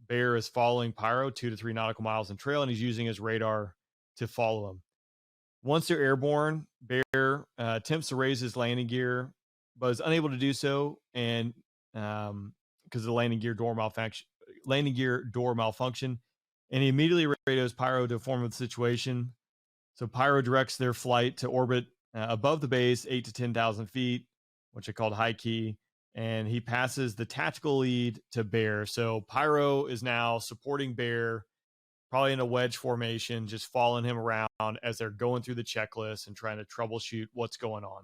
Bear is following Pyro 2 to 3 nautical miles in trail, and he's using his radar to follow him. Once they're airborne, Bear attempts to raise his landing gear, but is unable to do so, and because of the landing gear door malfunction, and he immediately radios Pyro to inform of the situation. So Pyro directs their flight to orbit above the base, 8 to 10,000 feet, which are called high key, and he passes the tactical lead to Bear. So Pyro is now supporting Bear, probably in a wedge formation, just following him around as they're going through the checklist and trying to troubleshoot what's going on.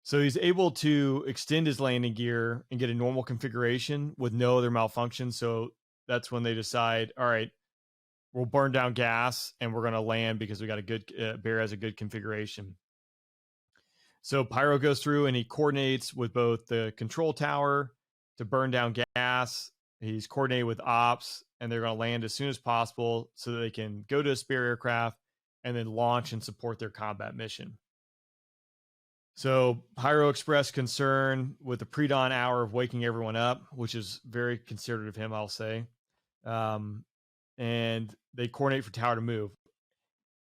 So he's able to extend his landing gear and get a normal configuration with no other malfunction. So that's when they decide, all right, we'll burn down gas and we're going to land because we got a good, Bear has a good configuration. So Pyro goes through and he coordinates with both the control tower to burn down gas. He's coordinated with ops, and they're going to land as soon as possible so that they can go to a spare aircraft and then launch and support their combat mission. So Pyro expressed concern with the pre-dawn hour of waking everyone up, which is very considerate of him, I'll say. And they coordinate for tower to move.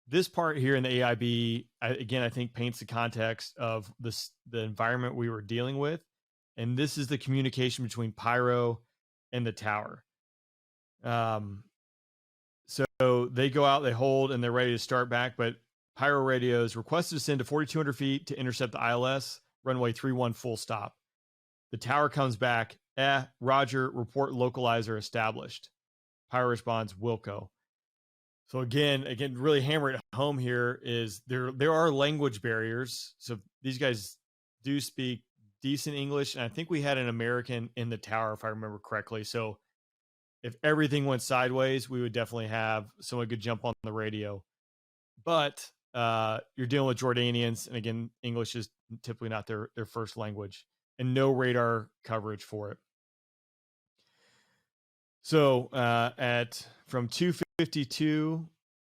This part here in the AIB, I think paints the context of the environment we were dealing with. And this is the communication between Pyro and the tower. So they go out, they hold, and they're ready to start back. But Pyro radios requested to send to 4,200 feet to intercept the ILS, runway 31 full stop. The tower comes back, Roger, report localizer established. Pyro responds, Wilco. So again, really hammer it home here is there are language barriers. So these guys do speak decent English, and I think we had an American in the tower, if I remember correctly. So if everything went sideways, we would definitely have someone could jump on the radio. But you're dealing with Jordanians, and again, English is typically not their first language, and no radar coverage for it. So from 252,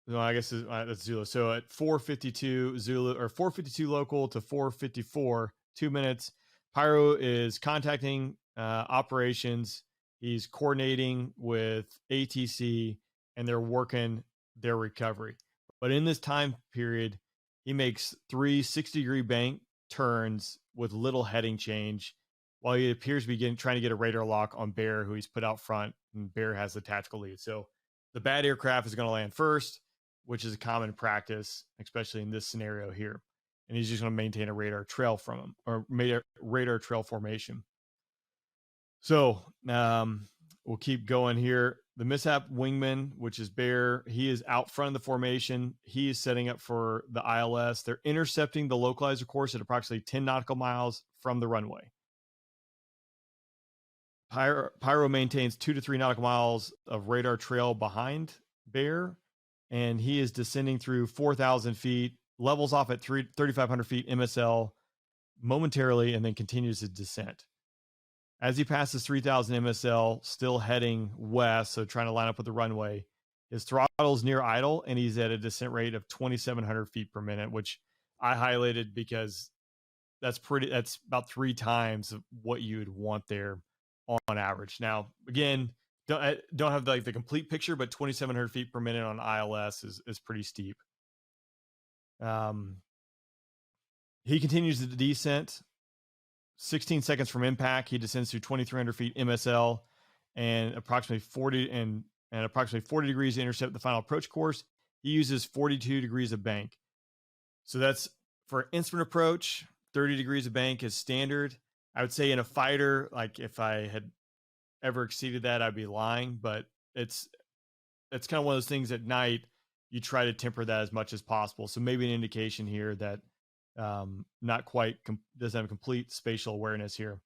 no, I guess that's Zulu. So at 452 Zulu, or 452 local to 454, 2 minutes, Pyro is contacting operations. He's coordinating with ATC, and they're working their recovery. But in this time period, he makes 3 60-degree bank turns with little heading change, while he appears to be trying to get a radar lock on Bear, who he's put out front, and Bear has the tactical lead. So the bad aircraft is going to land first, which is a common practice, especially in this scenario here. And he's just going to maintain a radar trail from him, or radar trail formation. So we'll keep going here. The mishap wingman, which is Bear, he is out front of the formation. He is setting up for the ILS. They're intercepting the localizer course at approximately 10 nautical miles from the runway. Pyro maintains 2 to 3 nautical miles of radar trail behind Bear, and he is descending through 4,000 feet, levels off at 3,500 feet MSL momentarily, and then continues his descent. As he passes 3,000 MSL, still heading west, so trying to line up with the runway, His throttle is near idle, and he's at a descent rate of 2,700 feet per minute, which I highlighted because that's about 3 times of what you would want there on average. Now, again, don't have the complete picture, but 2,700 feet per minute on ILS is pretty steep. He continues the descent. 16 seconds from impact, he descends to 2,300 feet MSL and approximately 40 degrees to intercept the final approach course. He uses 42 degrees of bank. So that's for instrument approach. 30 degrees of bank is standard. I would say in a fighter, like if I had ever exceeded that, I'd be lying, but it's kind of one of those things at night, you try to temper that as much as possible. So maybe an indication here that not quite doesn't have complete spatial awareness here.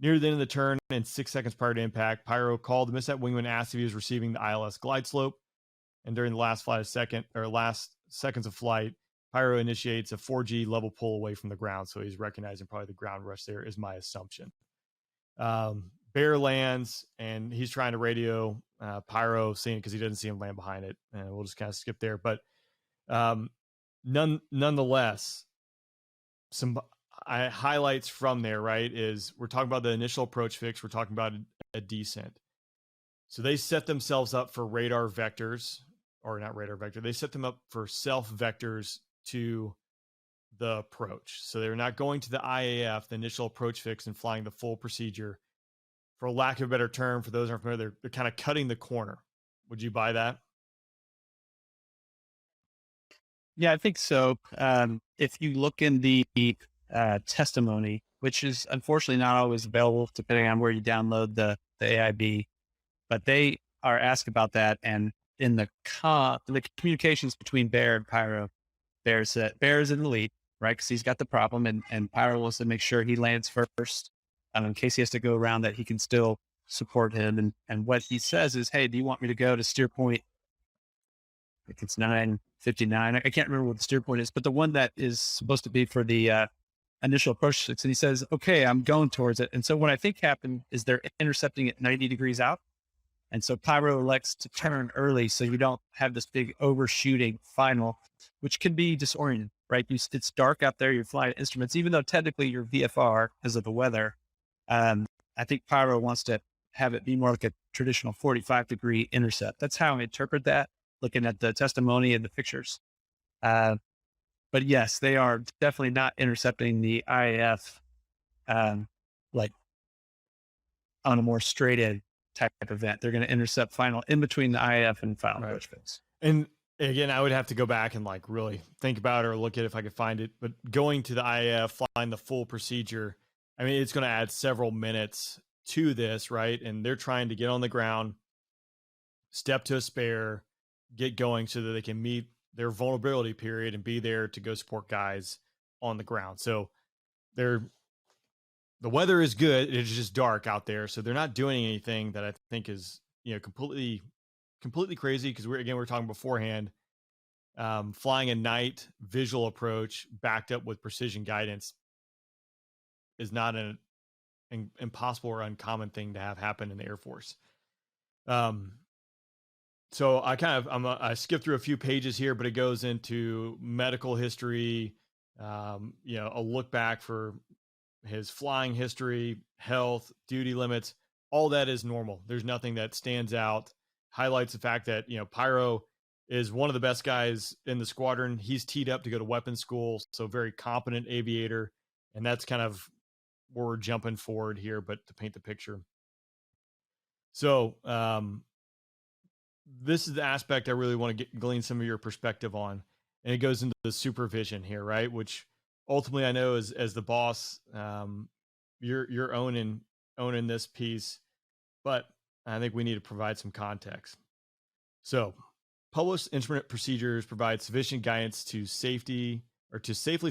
Near the end of the turn and 6 seconds prior to impact, Pyro called the mishap wingman, asked if he was receiving the ILS glide slope. And during the last seconds of flight, Pyro initiates a 4G level pull away from the ground. So he's recognizing probably the ground rush there is my assumption. Bear lands and he's trying to radio Pyro, seeing because he doesn't see him land behind it. And we'll just kind of skip there. But nonetheless, some highlights from there, right, is we're talking about the initial approach fix. We're talking about a descent. So they set themselves up for radar vectors, or not radar vector. They set them up for self vectors to the approach. So they're not going to the IAF, the initial approach fix, and flying the full procedure. For lack of a better term, for those who aren't familiar, they're kind of cutting the corner. Would you buy that? Yeah, I think so. If you look in the testimony, which is unfortunately not always available depending on where you download the AIB, but they are asked about that. And in the communications between Bear and Pyro, Bear said Bear is in the lead, right? Because he's got the problem, and Pyro wants to make sure he lands first. In case he has to go around that, he can still support him. And what he says is, hey, do you want me to go to steer point? If it's 959, I can't remember what the steer point is, but the one that is supposed to be for the initial approach fix. And he says, okay, I'm going towards it. And so what I think happened is they're intercepting at 90 degrees out. And so Pyro elects to turn early so you don't have this big overshooting final, which can be disorienting, right? It's dark out there, you're flying instruments, even though technically you're VFR because of the weather. I think Pyro wants to have it be more like a traditional 45-degree intercept. That's how I interpret that, looking at the testimony and the pictures. But yes, they are definitely not intercepting the IAF like on a more straight in type of event. They're going to intercept final in between the IAF and final approach fix. And again, I would have to go back and like really think about it or look at it if I could find it. But going to the IAF, flying the full procedure, I mean, it's going to add several minutes to this, right? And they're trying to get on the ground, step to a spare, get going so that they can meet their vulnerability period and be there to go support guys on the ground. So the weather is good. It's just dark out there. So they're not doing anything that I think is, completely crazy. Cause we're talking beforehand, flying a night visual approach backed up with precision guidance is not an impossible or uncommon thing to have happen in the Air Force. So I skipped through a few pages here, but it goes into medical history, a look back for his flying history, health, duty limits, all that is normal. There's nothing that stands out. Highlights the fact that, Pyro is one of the best guys in the squadron. He's teed up to go to weapons school. So very competent aviator. And that's kind of where we're jumping forward here, but to paint the picture. So, this is the aspect I really want to glean some of your perspective on. And it goes into the supervision here, right? Which ultimately I know as the boss, you're owning this piece, but I think we need to provide some context. So published instrument procedures provide sufficient guidance to safely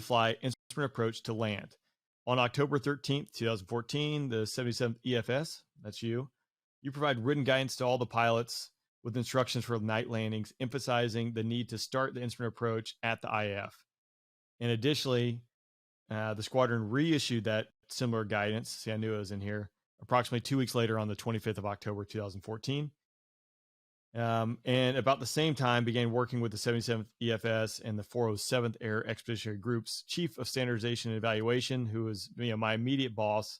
fly instrument approach to land. On October 13th, 2014, the 77th EFS, that's you provide written guidance to all the pilots with instructions for night landings, emphasizing the need to start the instrument approach at the IAF. And additionally, the squadron reissued that similar guidance. See, I knew it was in here. Approximately 2 weeks later on the 25th of October, 2014. And about the same time began working with the 77th EFS and the 407th Air Expeditionary Group's Chief of Standardization and Evaluation, who was my immediate boss,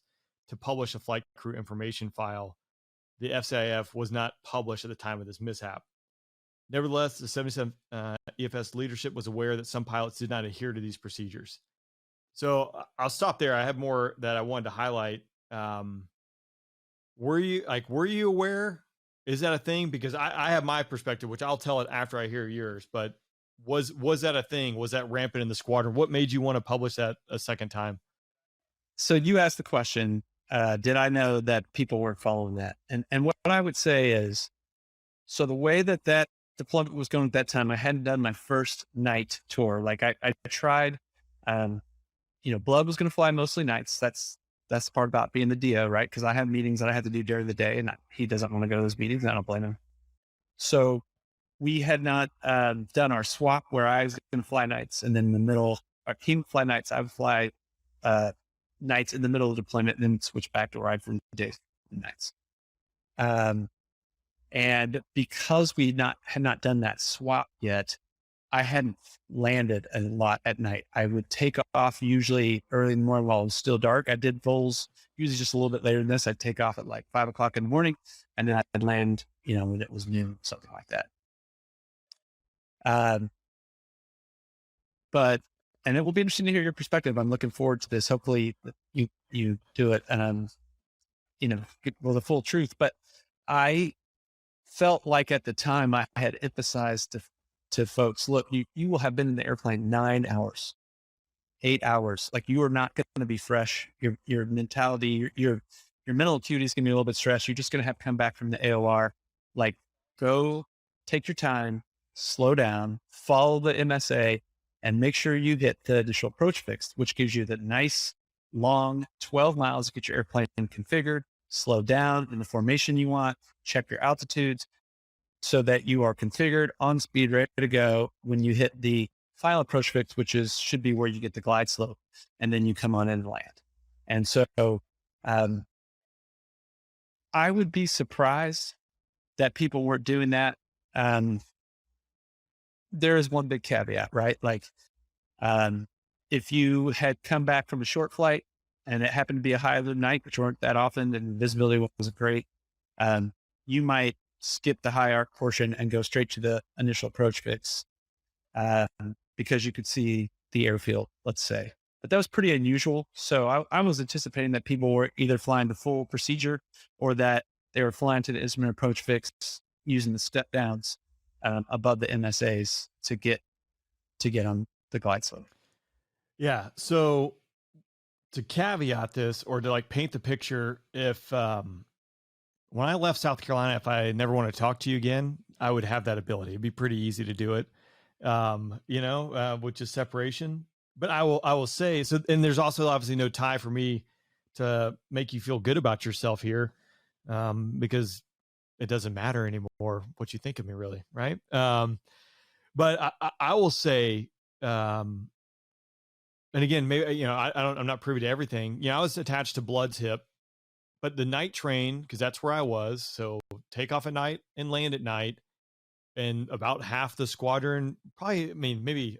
to publish a flight crew information file. The FCIF was not published at the time of this mishap. Nevertheless, the 77th EFS leadership was aware that some pilots did not adhere to these procedures. So I'll stop there. I have more that I wanted to highlight. Were you aware? Is that a thing? Because I have my perspective, which I'll tell it after I hear yours, but was that a thing? Was that rampant in the squadron? What made you want to publish that a second time? So you asked the question, did I know that people were following that? And what I would say is, so the way that deployment was going at that time, I hadn't done my first night tour. Like I tried, Blood was going to fly mostly nights. That's the part about being the DO, right? Because I have meetings that I have to do during the day, and he doesn't want to go to those meetings. And I don't blame him. So we had not done our swap where I was going to fly nights, and then in the middle, he would fly nights. I would fly nights in the middle of deployment, and then switch back to ride from days and nights. And because we had not done that swap yet, I hadn't landed a lot at night. I would take off usually early in the morning while it was still dark. I did vols usually just a little bit later than this. I'd take off at like 5 o'clock in the morning, and then I'd land, when it was noon, something like that. And it will be interesting to hear your perspective. I'm looking forward to this. Hopefully you do it and the full truth. But I felt like at the time I had emphasized to folks, look, you will have been in the airplane 9 hours, 8 hours. Like, you are not going to be fresh. Your mentality, your mental acuity is going to be a little bit stressed. You're just going to have to come back from the AOR. Like, go take your time, slow down, follow the MSA, and make sure you get the initial approach fixed, which gives you the nice long 12 miles to get your airplane configured, slow down in the formation you want, check your altitudes so that you are configured, on speed, ready to go when you hit the final approach fix, which should be where you get the glide slope, and then you come on in and land. And so I would be surprised that people weren't doing that. There is one big caveat, right? Like, if you had come back from a short flight and it happened to be a high of the night, which weren't that often, and visibility wasn't great, you might skip the high arc portion and go straight to the initial approach fix, because you could see the airfield, let's say. But that was pretty unusual. So I was anticipating that people were either flying the full procedure or that they were flying to the instrument approach fix using the step downs above the MSAs to get on the glide slope. Yeah. So to caveat this, or to like paint the picture, if when I left South Carolina, if I never want to talk to you again, I would have that ability. It'd be pretty easy to do it, which is separation. But I will say, so, and there's also obviously no tie for me to make you feel good about yourself here, because it doesn't matter anymore what you think of me, really, right? But I will say, and again, maybe, I'm not privy to everything. I was attached to Blood's hip, but the night train, because that's where I was. So take off at night and land at night. And about half the squadron, probably, maybe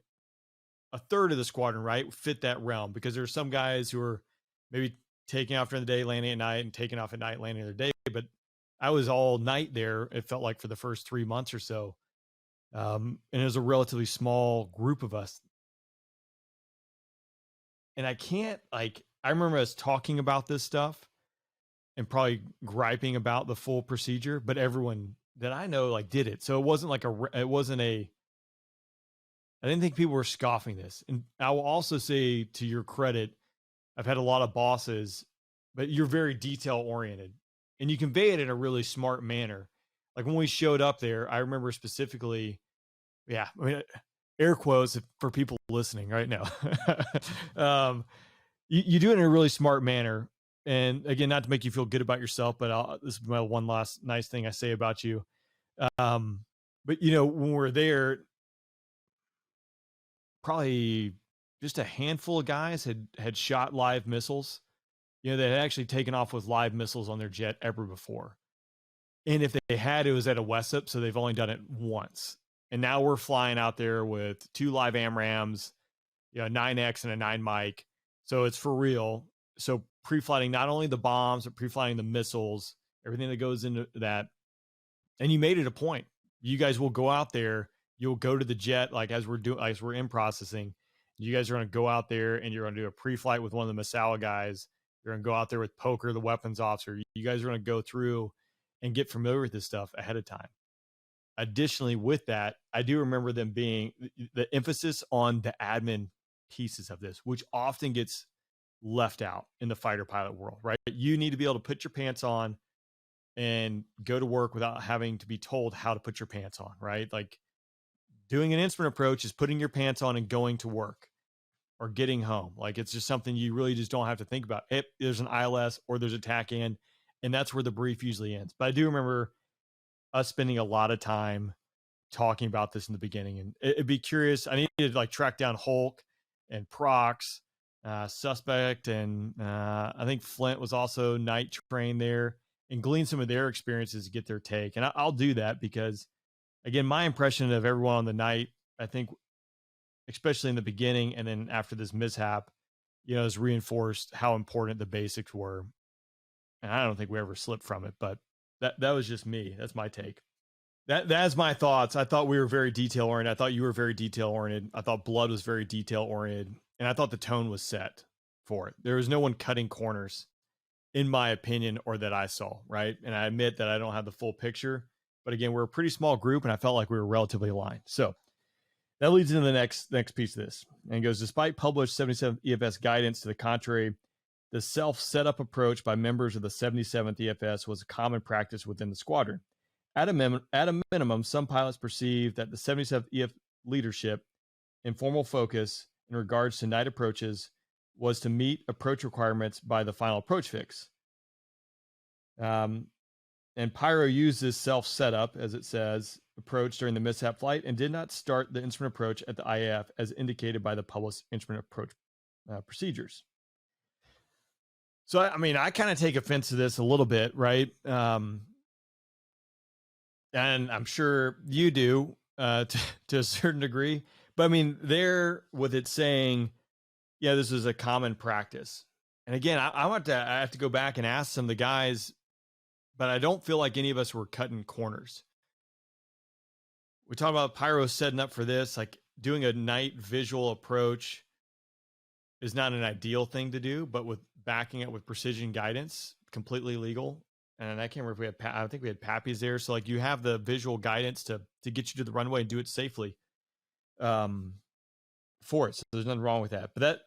a third of the squadron, right, fit that realm, because there's some guys who are maybe taking off during the day, landing at night, and taking off at night, landing the day. But I was all night there. It felt like for the first 3 months or so. And it was a relatively small group of us. And I remember us talking about this stuff and probably griping about the full procedure, but everyone that I know did it. So it wasn't I didn't think people were scoffing this. And I will also say, to your credit, I've had a lot of bosses, but you're very detail oriented and you convey it in a really smart manner. Like when we showed up there, I remember specifically, air quotes for people listening right now. You do it in a really smart manner. And again, not to make you feel good about yourself, but this is my one last nice thing I say about you. But when we're there, probably just a handful of guys had shot live missiles. They had actually taken off with live missiles on their jet ever before. And if they had, it was at a WESUP, so they've only done it once. And now we're flying out there with 2 live AMRAMs, you know, 9X and a 9 mic. So it's for real. So pre-flighting not only the bombs, but pre-flighting the missiles, everything that goes into that. And you made it a point. You guys will go out there, you'll go to the jet, like as we're in processing, you guys are going to go out there and you're going to do a pre-flight with one of the Misawa guys. You're going to go out there with Poker, the weapons officer. You guys are going to go through and get familiar with this stuff ahead of time. Additionally, with that, I do remember them being the emphasis on the admin pieces of this, which often gets left out in the fighter pilot world, right? You need to be able to put your pants on and go to work without having to be told how to put your pants on, right? Like doing an instrument approach is putting your pants on and going to work or getting home. Like it's just something you really just don't have to think about. If there's an ILS or there's a TAC in, and that's where the brief usually ends. But I do remember us spending a lot of time talking about this in the beginning, and it'd be curious. I needed to like track down Hulk and Prox, Suspect, and I think Flint was also night trained there, and glean some of their experiences to get their take. And I'll do that because, again, my impression of everyone on the night, I think, especially in the beginning and then after this mishap, you know, has reinforced how important the basics were. And I don't think we ever slipped from it, but that was just me. That's my take. That's my thoughts. I thought we were very detail oriented. I thought you were very detail oriented. I thought Blood was very detail oriented, and I thought the tone was set for it. There was no one cutting corners, in my opinion, or that I saw, right? And I admit that I don't have the full picture, but again, we're a pretty small group, and I felt like we were relatively aligned. So that leads into the next piece of this, and it goes, despite published 77th EFS guidance to the contrary, the self-setup approach by members of the 77th EFS was a common practice within the squadron. At a minimum, some pilots perceived that the 77th EF leadership informal focus in regards to night approaches was to meet approach requirements by the final approach fix. And Pyro used this self-setup, as it says, approach during the mishap flight and did not start the instrument approach at the IAF as indicated by the published instrument approach procedures. So, I mean, I kind of take offense to this a little bit, right? And I'm sure you do to a certain degree. But I mean, there with it saying, yeah, this is a common practice. And again, I have to go back and ask some of the guys, but I don't feel like any of us were cutting corners. We talk about Pyro setting up for this, like doing a night visual approach is not an ideal thing to do, but with backing it with precision guidance, completely legal. And I can't remember if we had, I think we had Pappy's there. So like you have the visual guidance to get you to the runway and do it safely for it. So there's nothing wrong with that. But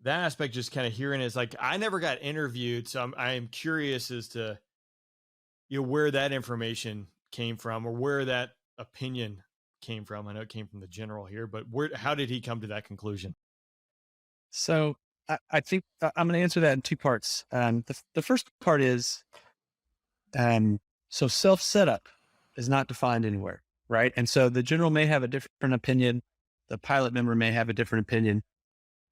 that aspect, just kind of hearing is like, I never got interviewed. So I am curious as to, you know, where that information came from or where that opinion came from. I know it came from the general here, but how did he come to that conclusion? So I think I'm going to answer that in 2 parts. The first part is, so self setup is not defined anywhere, right? And so the general may have a different opinion. The pilot member may have a different opinion.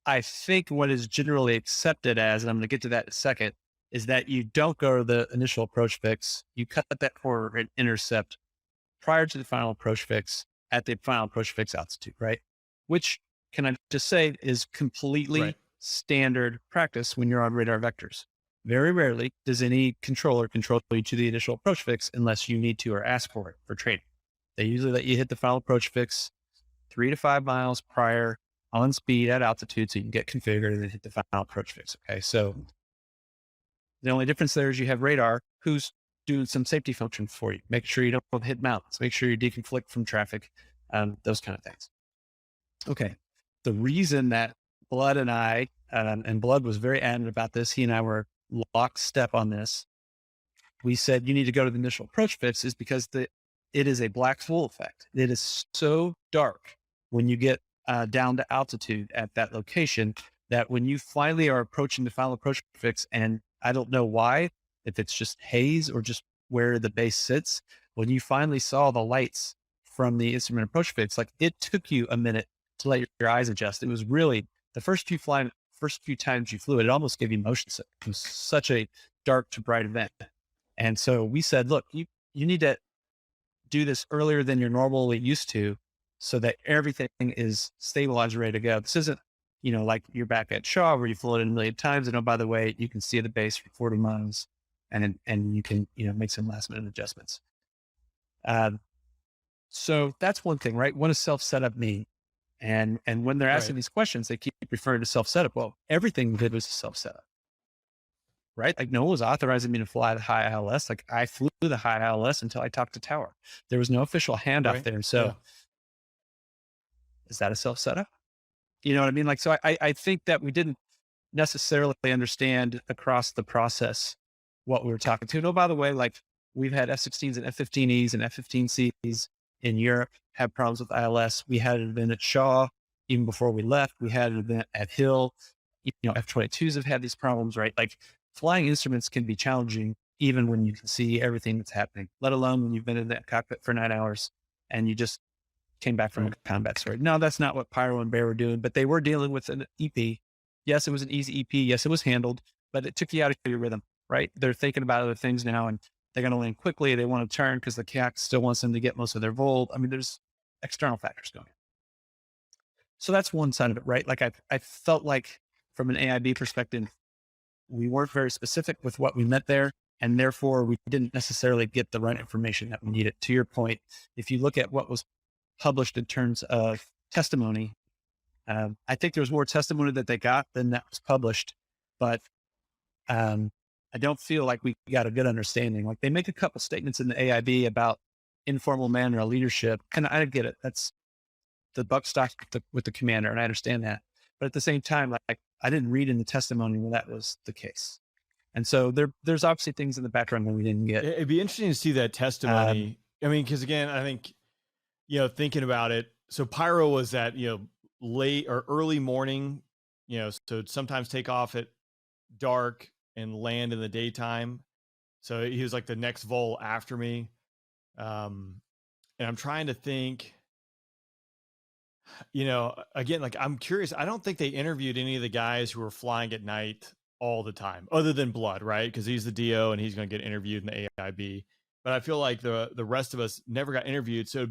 I think what is generally accepted as, and I'm going to get to that in a second, is that you don't go to the initial approach fix. You cut that corner and intercept prior to the final approach fix at the final approach fix altitude, right? Which, can I just say, is completely standard practice when you're on radar vectors. Very rarely does any controller control you to the initial approach fix unless you need to or ask for it for training. They usually let you hit the final approach fix 3 to 5 miles prior on speed at altitude so you can get configured and then hit the final approach fix. Okay, so the only difference there is you have radar who's doing some safety function for you. Make sure you don't hit mountains. Make sure you deconflict from traffic, those kind of things. Okay, the reason that Blood and I, and Blood was very adamant about this, he and I were lockstep on this. We said you need to go to the initial approach fix is because it is a black hole effect. It is so dark when you get down to altitude at that location that when you finally are approaching the final approach fix, and I don't know why, if it's just haze or just where the base sits, when you finally saw the lights from the instrument approach fix, like it took you a minute to let your eyes adjust. It was really the first few times you flew it, it almost gave you motion sick. It was such a dark to bright event. And so we said, look, you need to do this earlier than you're normally used to so that everything is stabilized, ready to go. This isn't, like you're back at Shaw where you flown in a million times. And oh, by the way, you can see the base for 40 miles and you can, make some last minute adjustments. So that's one thing, right? What does self-setup mean? And when they're asking these questions, they keep referring to self-setup. Well, everything we did was a self-setup, right? Like no one was authorizing me to fly the high ILS. Like I flew the high ILS until I talked to tower. There was no official handoff there. So is that a self-setup? You know what I mean? Like, so I think that we didn't necessarily understand across the process what we were talking to. And oh, by the way, like we've had F-16s and F-15Es and F-15Cs in Europe have problems with ILS. We had an event at Shaw even before we left. We had an event at Hill. F-22s have had these problems, right? Like flying instruments can be challenging even when you can see everything that's happening, let alone when you've been in that cockpit for 9 hours and you just came back from a combat story. No, that's not what Pyro and Bear were doing, but they were dealing with an EP. Yes, it was an easy EP. Yes, it was handled, but it took you out of your rhythm, right? They're thinking about other things now and they're going to land quickly. They want to turn because the CAC still wants them to get most of their volt. I mean, there's external factors going on. So that's one side of it, right? Like I felt like from an AIB perspective, we weren't very specific with what we meant there. And therefore we didn't necessarily get the right information that we needed. To your point, if you look at what was published in terms of testimony, I think there was more testimony that they got than that was published, but I don't feel like we got a good understanding. Like they make a couple statements in the AIB about informal manner of leadership. And I get it. That's the buck stops with the commander. And I understand that. But at the same time, like I didn't read in the testimony when that was the case. And so there's obviously things in the background that we didn't get. It'd be interesting to see that testimony. I mean, because again, I think, thinking about it, so Pyro was at, late or early morning, so sometimes take off at dark and land in the daytime. So he was like the next vol after me. And I'm trying to think, again, like I'm curious. I don't think they interviewed any of the guys who were flying at night all the time, other than Blood, right? Because he's the DO and he's going to get interviewed in the AIB. But I feel like the rest of us never got interviewed. So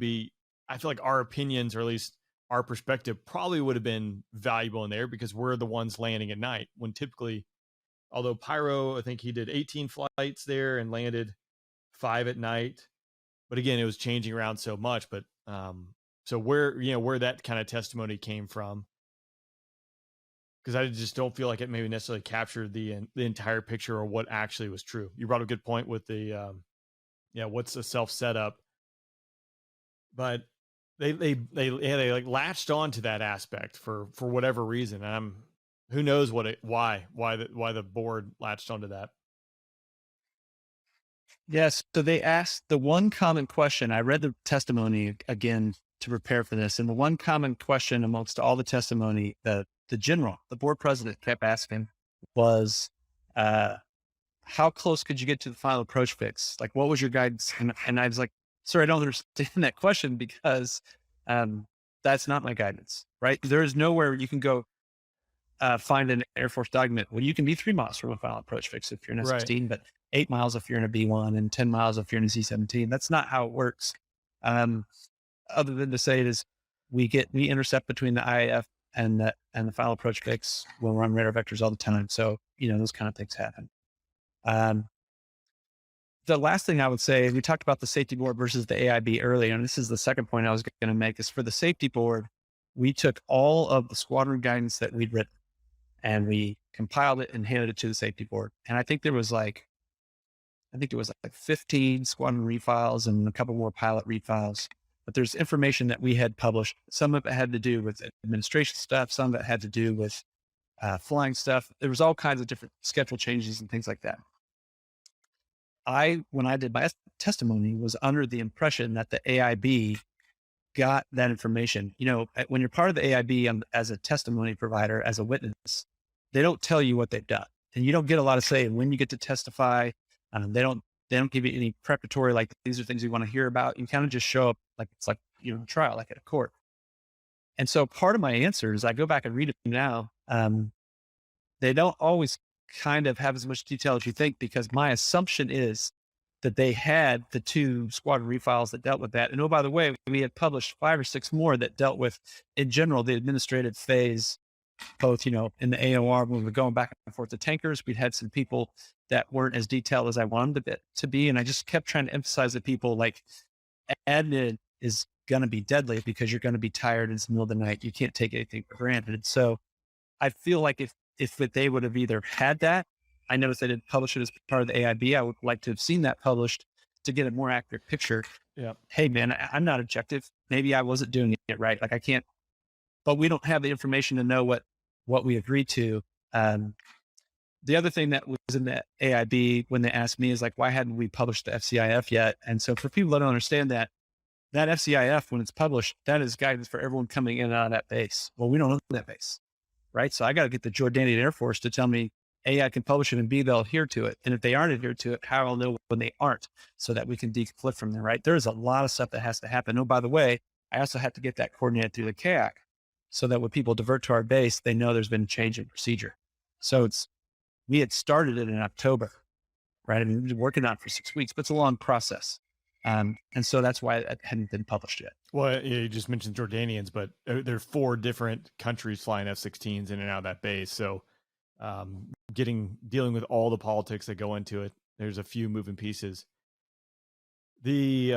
I feel like our opinions, or at least our perspective, probably would have been valuable in there because we're the ones landing at night when typically, although Pyro, I think he did 18 flights there and landed 5 at night. But again, it was changing around so much. But so where that kind of testimony came from, because I just don't feel like it maybe necessarily captured the entire picture or what actually was true. You brought a good point with the what's a self setup, but they like latched on to that aspect for whatever reason. And who knows why the board latched onto that. Yes. So they asked the one common question. I read the testimony again to prepare for this. And the one common question amongst all the testimony that the board president kept asking was, how close could you get to the final approach fix? Like, what was your guidance? And I was like, sir, I don't understand that question because that's not my guidance, right? There is nowhere you can go find an Air Force document. Well, you can be 3 miles from a final approach fix if you're in a 16, but 8 miles if you're in a B1 and 10 miles if you're in a C-17. That's not how it works. Other than to say it is, we intercept between the IAF and the final approach fix when we're on radar vectors all the time. So, those kind of things happen. The last thing I would say, we talked about the safety board versus the AIB earlier, and this is the second point I was going to make, is for the safety board, we took all of the squadron guidance that we'd written and we compiled it and handed it to the safety board. And I think there was like 15 squadron refiles and a couple more pilot refiles. But there's information that we had published. Some of it had to do with administration stuff. Some of it had to do with flying stuff. There was all kinds of different schedule changes and things like that. When I did my testimony, was under the impression that the AIB got that information. When you're part of the AIB as a testimony provider, as a witness, they don't tell you what they've done. And you don't get a lot of say when you get to testify. They don't give you any preparatory, like these are things you want to hear about. You kind of just show up like it's like, trial, like at a court. And so part of my answer is I go back and read it now. They don't always kind of have as much detail as you think, because my assumption is that they had the 2 squadron refiles that dealt with that. And oh, by the way, we had published 5 or 6 more that dealt with, in general, the administrative phase, both, in the AOR, when we were going back and forth to tankers, we'd had some people that weren't as detailed as I wanted them to be. And I just kept trying to emphasize to people, like, admin is going to be deadly because you're going to be tired in the middle of the night. You can't take anything for granted. So I feel like if they would have either had that, I noticed they didn't publish it as part of the AIB. I would like to have seen that published to get a more accurate picture. Yeah. Hey man, I'm not objective. Maybe I wasn't doing it right. Like I can't, but we don't have the information to know what we agreed to. The other thing that was in the AIB when they asked me is like, why hadn't we published the FCIF yet? And so for people that don't understand that FCIF, when it's published, that is guidance for everyone coming in and out of that base. Well, we don't know that base, right? So I got to get the Jordanian Air Force to tell me, A, I can publish it, and B, they'll adhere to it. And if they aren't adhered to it, how I'll know when they aren't, so that we can deconflict from there, right? There's a lot of stuff that has to happen. Oh, by the way, I also have to get that coordinated through the CAC so that when people divert to our base, they know there's been a change in procedure. So we had started it in October, right? I mean, we've been working on it for 6 weeks, but it's a long process. And so that's why it hadn't been published yet. Well, you just mentioned Jordanians, but there are 4 different countries flying F-16s in and out of that base. So dealing with all the politics that go into it, there's a few moving pieces. As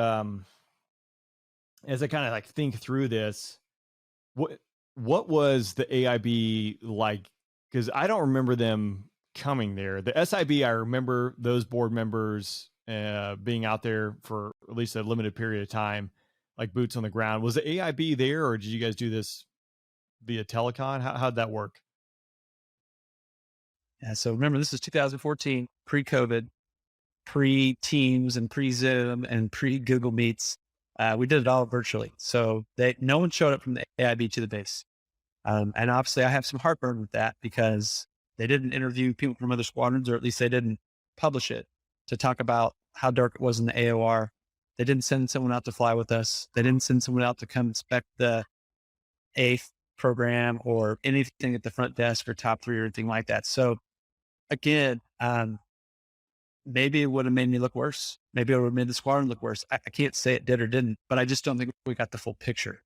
I kind of like think through this, what was the AIB like? Because I don't remember them coming there. The SIB, I remember those board members being out there for at least a limited period of time, like boots on the ground. Was the AIB there, or did you guys do this via telecon? How'd that work? Yeah. So remember, this is 2014, pre-COVID, pre-Teams and pre-Zoom and pre-Google Meets. We did it all virtually. So no one showed up from the AIB to the base. And obviously I have some heartburn with that because they didn't interview people from other squadrons, or at least they didn't publish it to talk about how dark it was in the AOR. They didn't send someone out to fly with us. They didn't send someone out to come inspect the AIF program or anything at the front desk or top 3 or anything like that. So again, maybe it would have made me look worse. Maybe it would have made the squadron look worse. I can't say it did or didn't, but I just don't think we got the full picture.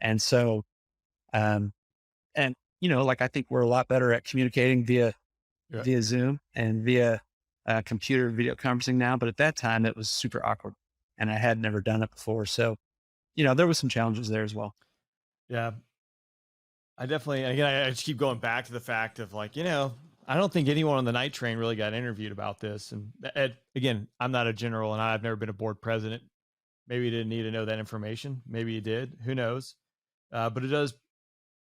And so, like, I think we're a lot better at communicating via Zoom and via computer video conferencing now. But at that time, it was super awkward and I had never done it before. So, there was some challenges there as well. Yeah. I definitely, again, I just keep going back to the fact of like, I don't think anyone on the night train really got interviewed about this. And again, I'm not a general and I've never been a board president. Maybe you didn't need to know that information. Maybe you did. Who knows? But it does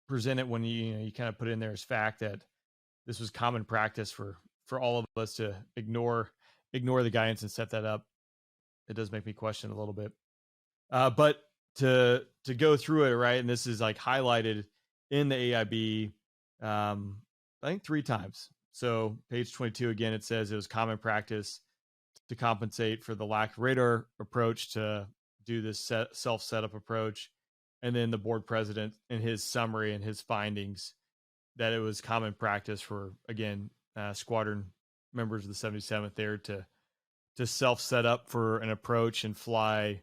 present it when you kind of put in there as fact that this was common practice for all of us to ignore the guidance and set that up. It does make me question a little bit. But to go through it, right, and this is like highlighted in the AIB, I think 3 times. So page 22, again, it says it was common practice to compensate for the lack of radar approach to do this self-setup approach. And then the board president in his summary and his findings that it was common practice for, again, squadron members of the 77th there to self-set up for an approach and fly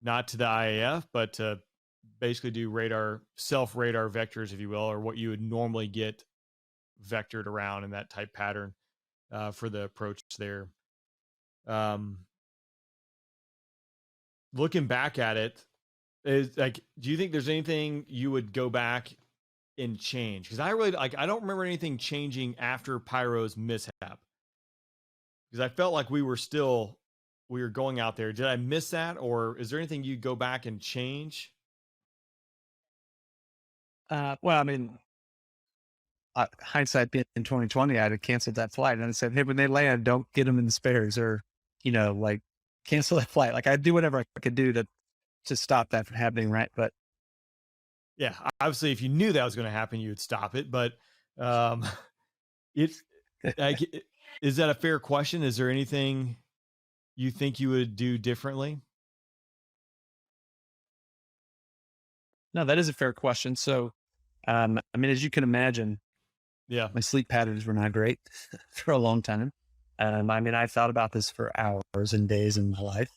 not to the IAF, but to basically do self-radar vectors, if you will, or what you would normally get vectored around in that type pattern for the approach there. Looking back at it, is like, do you think there's anything you would go back and change? Because I don't remember anything changing after Pyro's mishap. Because I felt like we were going out there. Did I miss that, or is there anything you'd go back and change? Well, I mean, hindsight being in 2020, I'd have canceled that flight and I said, hey, when they land, don't get them in the spares, or, like, cancel that flight. Like, I'd do whatever I could do to stop that from happening. Right. But yeah, obviously if you knew that was going to happen, you would stop it. But it's like, is that a fair question? Is there anything you think you would do differently? No, that is a fair question. So, I mean, as you can imagine, yeah, my sleep patterns were not great for a long time. I mean, I thought about this for hours and days in my life,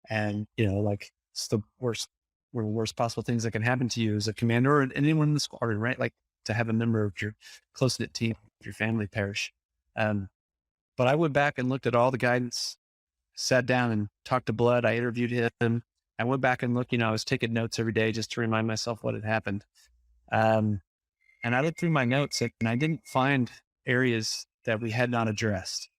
and like it's the worst, one of the worst possible things that can happen to you as a commander or anyone in the squadron, right? Like to have a member of your close knit team, your family perish. But I went back and looked at all the guidance, sat down and talked to Blood. I interviewed him. I went back and looked, I was taking notes every day just to remind myself what had happened. And I looked through my notes and I didn't find areas that we had not addressed.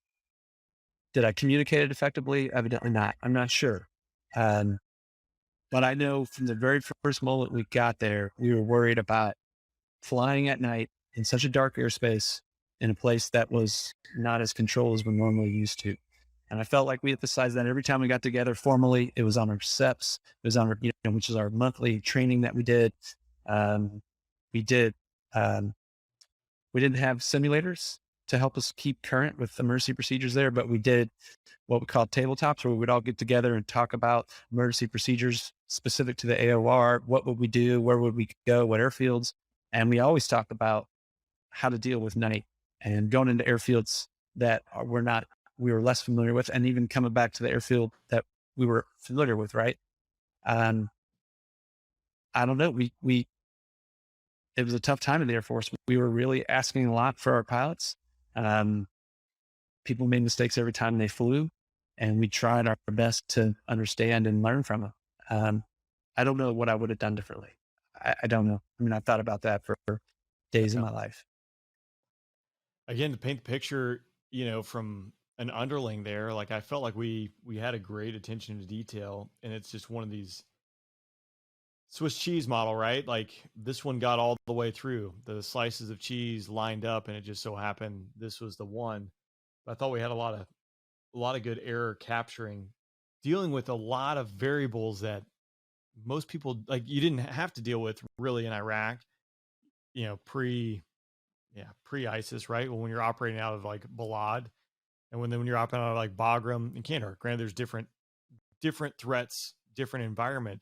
Did I communicate it effectively? Evidently not. I'm not sure. But I know from the very first moment we got there, we were worried about flying at night in such a dark airspace in a place that was not as controlled as we're normally used to. And I felt like we emphasized that every time we got together formally. It was on our SEPs, it was on our, which is our monthly training that we did. We didn't have simulators to help us keep current with emergency procedures there, but we did what we call tabletops, where we would all get together and talk about emergency procedures specific to the AOR. What would we do? Where would we go? What airfields? And we always talked about how to deal with night and going into airfields that we were less familiar with, and even coming back to the airfield that we were familiar with. Right. I don't know. It was a tough time in the Air Force. We were really asking a lot for our pilots. People made mistakes every time they flew, and we tried our best to understand and learn from them. I don't know what I would have done differently. I don't know. I mean, I've thought about that for days in my life. Again, to paint the picture, from an underling there, like I felt like we had a great attention to detail, and it's just one of these Swiss cheese model, right? Like this one got all the way through. The slices of cheese lined up, and it just so happened this was the one. But I thought we had a lot of good error capturing, dealing with a lot of variables that most people you didn't have to deal with really in Iraq, pre ISIS, right? When you're operating out of like Balad, and when you're operating out of like Bagram and Kandahar. Granted, there's different threats, different environment.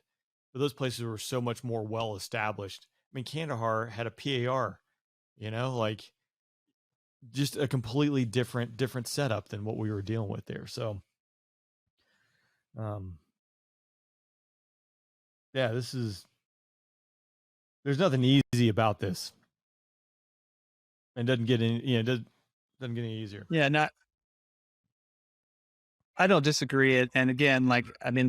But those places were so much more well established. I mean, Kandahar had a PAR, just a completely different setup than what we were dealing with there. So, there's nothing easy about this. And doesn't get any, doesn't get any easier. Yeah, I don't disagree. And again,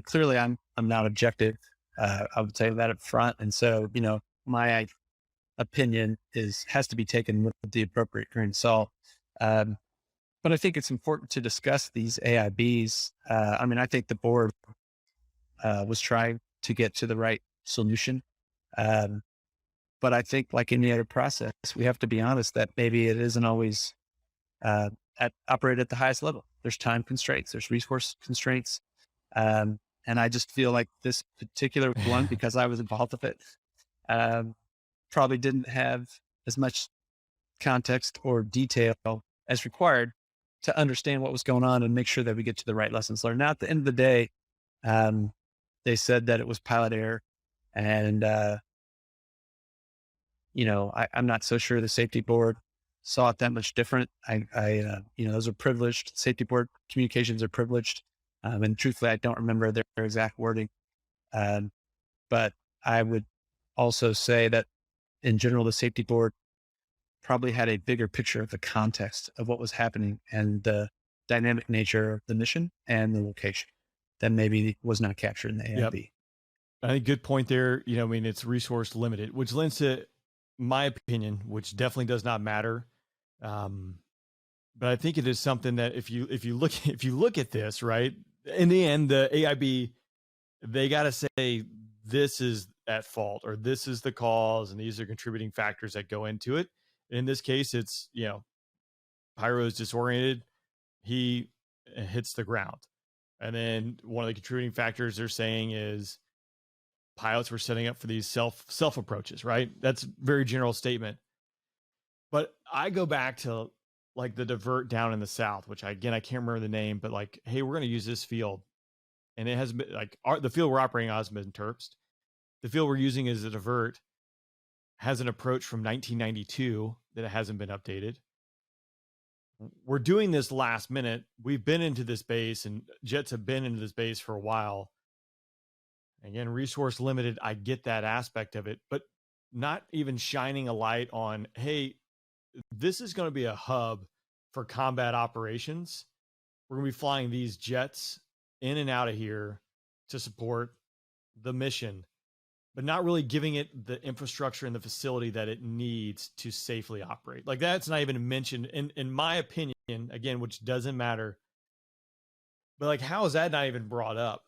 clearly I'm not objective. I would say that up front. And so, my opinion has to be taken with the appropriate grain of salt. But I think it's important to discuss these AIBs. I think the board was trying to get to the right solution. But I think like any other process, we have to be honest that maybe it isn't always operate at the highest level. There's time constraints, there's resource constraints. And I just feel like this particular one, because I was involved with it, probably didn't have as much context or detail as required to understand what was going on and make sure that we get to the right lessons learned. Now, at the end of the day, they said that it was pilot error, and I'm not so sure the safety board saw it that much different. Those are privileged. Safety board communications are privileged. And truthfully, I don't remember their exact wording. But I would also say that in general, the safety board probably had a bigger picture of the context of what was happening and the dynamic nature of the mission and the location that maybe was not captured in the AIB. Yep. I think good point there. It's resource limited, which lends to my opinion, which definitely does not matter. But I think it is something that if you look at this, right, in the end, the AIB, they got to say this is at fault or this is the cause, and these are contributing factors that go into it. In this case, it's Pyro is disoriented, he hits the ground, and then one of the contributing factors they're saying is pilots were setting up for these self approaches, right? That's a very general statement. But I go back to like the divert down in the south, which I can't remember the name, but like, hey, we're going to use this field, and it has been like the field we're operating on has been terpsed. The field we're using as a divert has an approach from 1992 that it hasn't been updated. we're doing this last minute. We've been into this base and jets have been into this base for a while. Again, resource limited. I get that aspect of it, but not even shining a light on, hey, this is going to be a hub for combat operations. We're going to be flying these jets in and out of here to support the mission, but not really giving it the infrastructure and the facility that it needs to safely operate. Like that's not even mentioned in my opinion, again, which doesn't matter. But like, how is that not even brought up?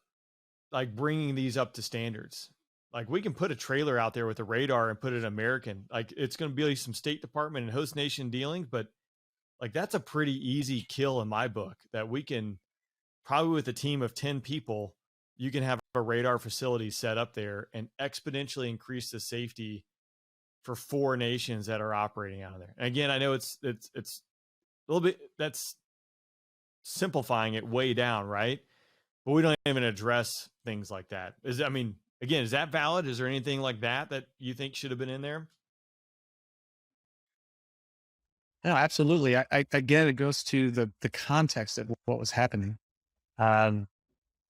Like bringing these up to standards. Like we can put a trailer out there with a radar and put it American. Like it's going to be like some State Department and host nation dealings, but like that's a pretty easy kill in my book that we can probably with a team of 10 people, you can have a radar facility set up there and exponentially increase the safety for 4 nations that are operating out of there. And again, I know it's a little bit, that's simplifying it way down, right? But we don't even address things like that. Again, is that valid? Is there anything like that you think should have been in there? No, absolutely. I again, it goes to the context of what was happening, and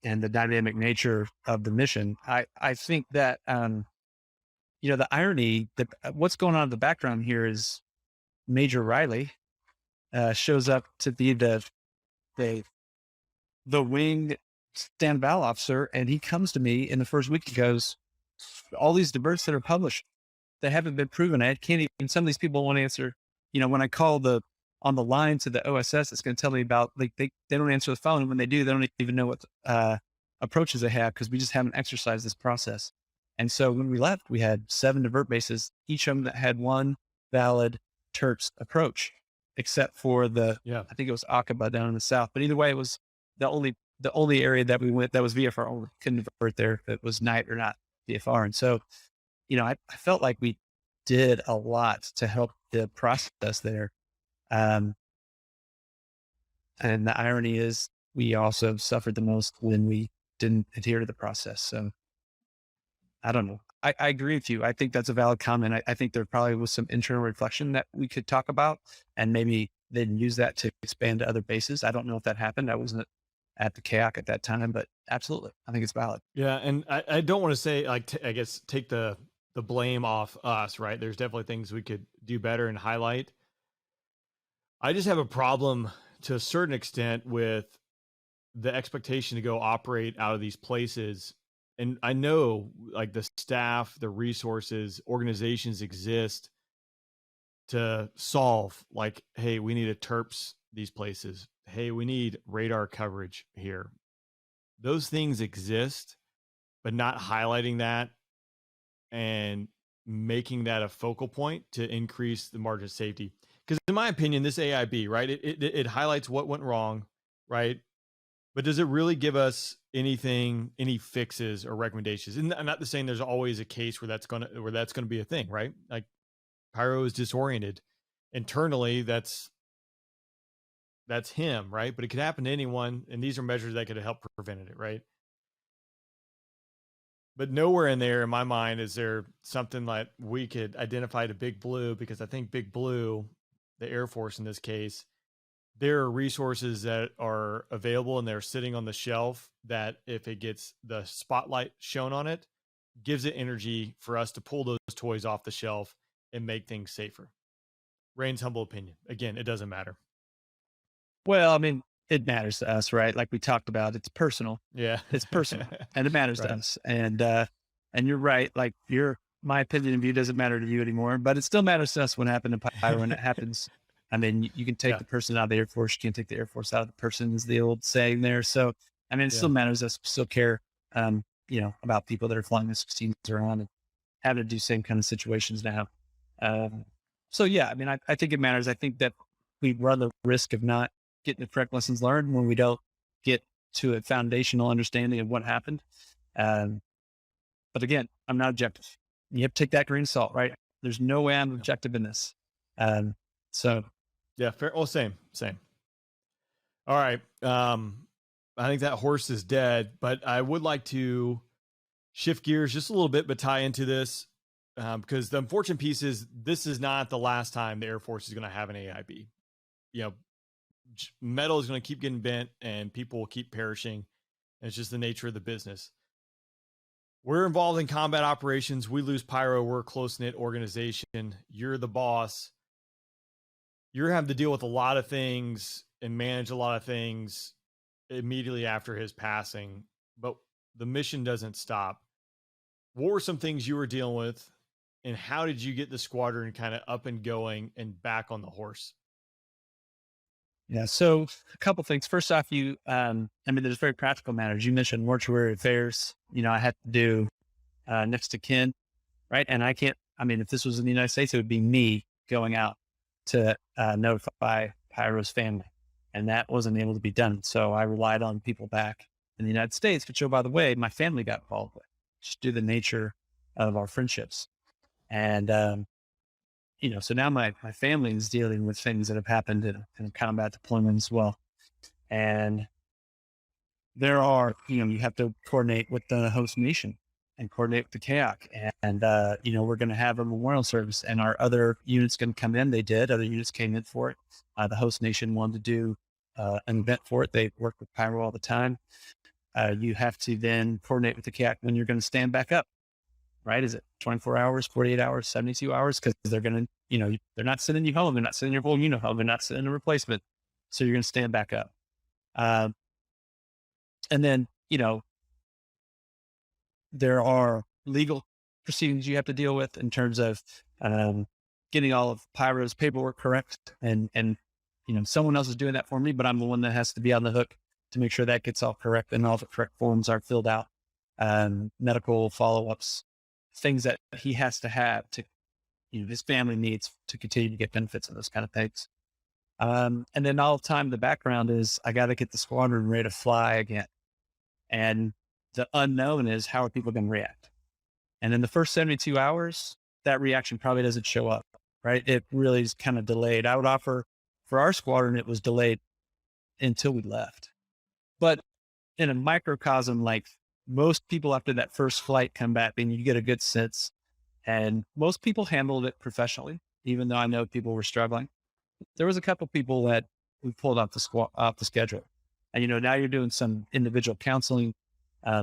the dynamic nature of the mission. I think that, the irony that what's going on in the background here is Major Riley shows up to be the wing stand val officer, and he comes to me in the first week and goes, all these diverts that are published, they haven't been proven. I can't even, some of these people won't answer. When I call on the line to the OSS, it's going to tell me about, like, they don't answer the phone. And when they do, they don't even know what approaches they have, because we just haven't exercised this process. And so when we left, we had 7 divert bases, each of them that had one valid TERPS approach, except for I think it was Aqaba down in the south. But either way, it was the only area that we went that was VFR only. Couldn't divert there if it was night or not VFR. And so, I felt like we did a lot to help the process there. And the irony is we also suffered the most when we didn't adhere to the process. So I don't know. I agree with you. I think that's a valid comment. I think there probably was some internal reflection that we could talk about, and maybe then use that to expand to other bases. I don't know if that happened. I wasn't at the KAC at that time, but absolutely, I think it's valid. Yeah. And I don't want to say, like, I guess take the blame off us, right? There's definitely things we could do better and highlight. I just have a problem to a certain extent with the expectation to go operate out of these places. And I know, like, the staff, the resources, organizations exist to solve, like, hey, we need to TERPS these places. Hey, we need radar coverage here. Those things exist, but not highlighting that and making that a focal point to increase the margin of safety. Because in my opinion, this AIB, right, it highlights what went wrong, right? But does it really give us any fixes or recommendations? And I'm not saying there's always a case where that's gonna be a thing, right? Like, Pyro is disoriented internally. That's him, right? But it could happen to anyone, and these are measures that could help prevent it, right? But nowhere in there, in my mind, is there something like we could identify to Big Blue, because I think Big Blue, the Air Force in this case, there are resources that are available and they're sitting on the shelf that, if it gets the spotlight shown on it, gives it energy for us to pull those toys off the shelf and make things safer. Rain's humble opinion. Again, it doesn't matter. Well, I mean, it matters to us, right? Like we talked about, it's personal. Yeah. It's personal and it matters to us. And you're right. Like, my opinion of you doesn't matter to you anymore, but it still matters to us when it happened to Pyro, when it happens. I mean, you can take the person out of the Air Force. You can't take the Air Force out of the person, is the old saying there. So, I mean, it still matters to us. We still care, about people that are flying this teams around and having to do same kind of situations now. So yeah, I mean, I think it matters. I think that we run the risk of not getting the correct lessons learned when we don't get to a foundational understanding of what happened. But again, I'm not objective. You have to take that grain of salt, right? There's no way I'm objective in this. So yeah, fair. Well, same. All right. I think that horse is dead, but I would like to shift gears just a little bit, but tie into this, because the unfortunate piece is this is not the last time the Air Force is going to have an AIB. metal is going to keep getting bent and people will keep perishing. And it's just the nature of the business. We're involved in combat operations. We lose Pyro. We're a close-knit organization. You're the boss. You're having to deal with a lot of things and manage a lot of things immediately after his passing, but the mission doesn't stop. What were some things you were dealing with, and how did you get the squadron kind of up and going and back on the horse? Yeah. So a couple things. First off, there's very practical matters. You mentioned mortuary affairs. I had to do next to kin, right? And if this was in the United States, it would be me going out to notify Pyro's family. And that wasn't able to be done. So I relied on people back in the United States, which, oh, by the way, my family got involved with, just due to the nature of our friendships. And, so now my family is dealing with things that have happened in combat deployment as well. And there are, you have to coordinate with the host nation and coordinate with the CAOC. And, we're going to have a memorial service, and our other units going to come in. They did. Other units came in for it. The host nation wanted to do an event for it. They work with Pyro all the time. You have to then coordinate with the CAOC when you're going to stand back up, right? Is it 24 hours, 48 hours, 72 hours? Because they're going to, they're not sending you home. They're not sending your whole unit home. They're not sending a replacement. So you're going to stand back up. And then, there are legal proceedings you have to deal with in terms of getting all of Pyro's paperwork correct. And someone else is doing that for me, but I'm the one that has to be on the hook to make sure that gets all correct and all the correct forms are filled out. Medical follow-ups, things that he has to have to, his family needs to continue to get benefits and those kind of things. And then all the time, the background is I got to get the squadron ready to fly again. And the unknown is, how are people going to react? And in the first 72 hours, that reaction probably doesn't show up, right? It really is kind of delayed. I would offer for our squadron, it was delayed until we left. But in a microcosm, like most people after that first flight come back and you get a good sense, and most people handled it professionally, even though I know people were struggling. There was a couple people that we pulled off the schedule. And, now you're doing some individual counseling.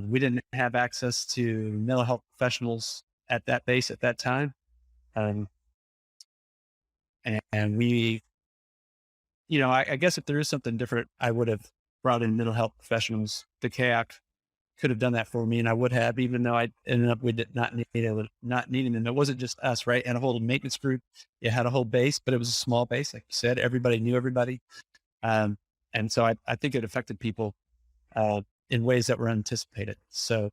We didn't have access to mental health professionals at that base at that time. And we, I guess if there is something different, I would have brought in mental health professionals. The CAOC could have done that for me, and I would have, even though I ended up with not needing them. It wasn't just us, right? And a whole maintenance group. You had a whole base, but it was a small base. Like you said, everybody knew everybody. And so I think it affected people in ways that were unanticipated. So,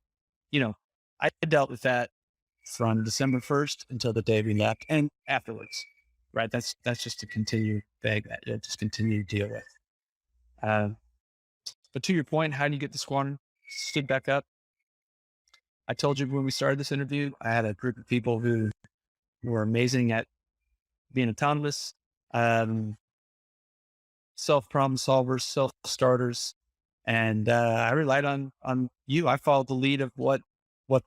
I dealt with that from December 1st until the day we left and afterwards, right? That's just to continue just continue to deal with. But to your point, how do you get the squadron stood back up? I told you when we started this interview, I had a group of people who were amazing at being autonomous, self-problem solvers, self-starters. And I relied on you. I followed the lead of what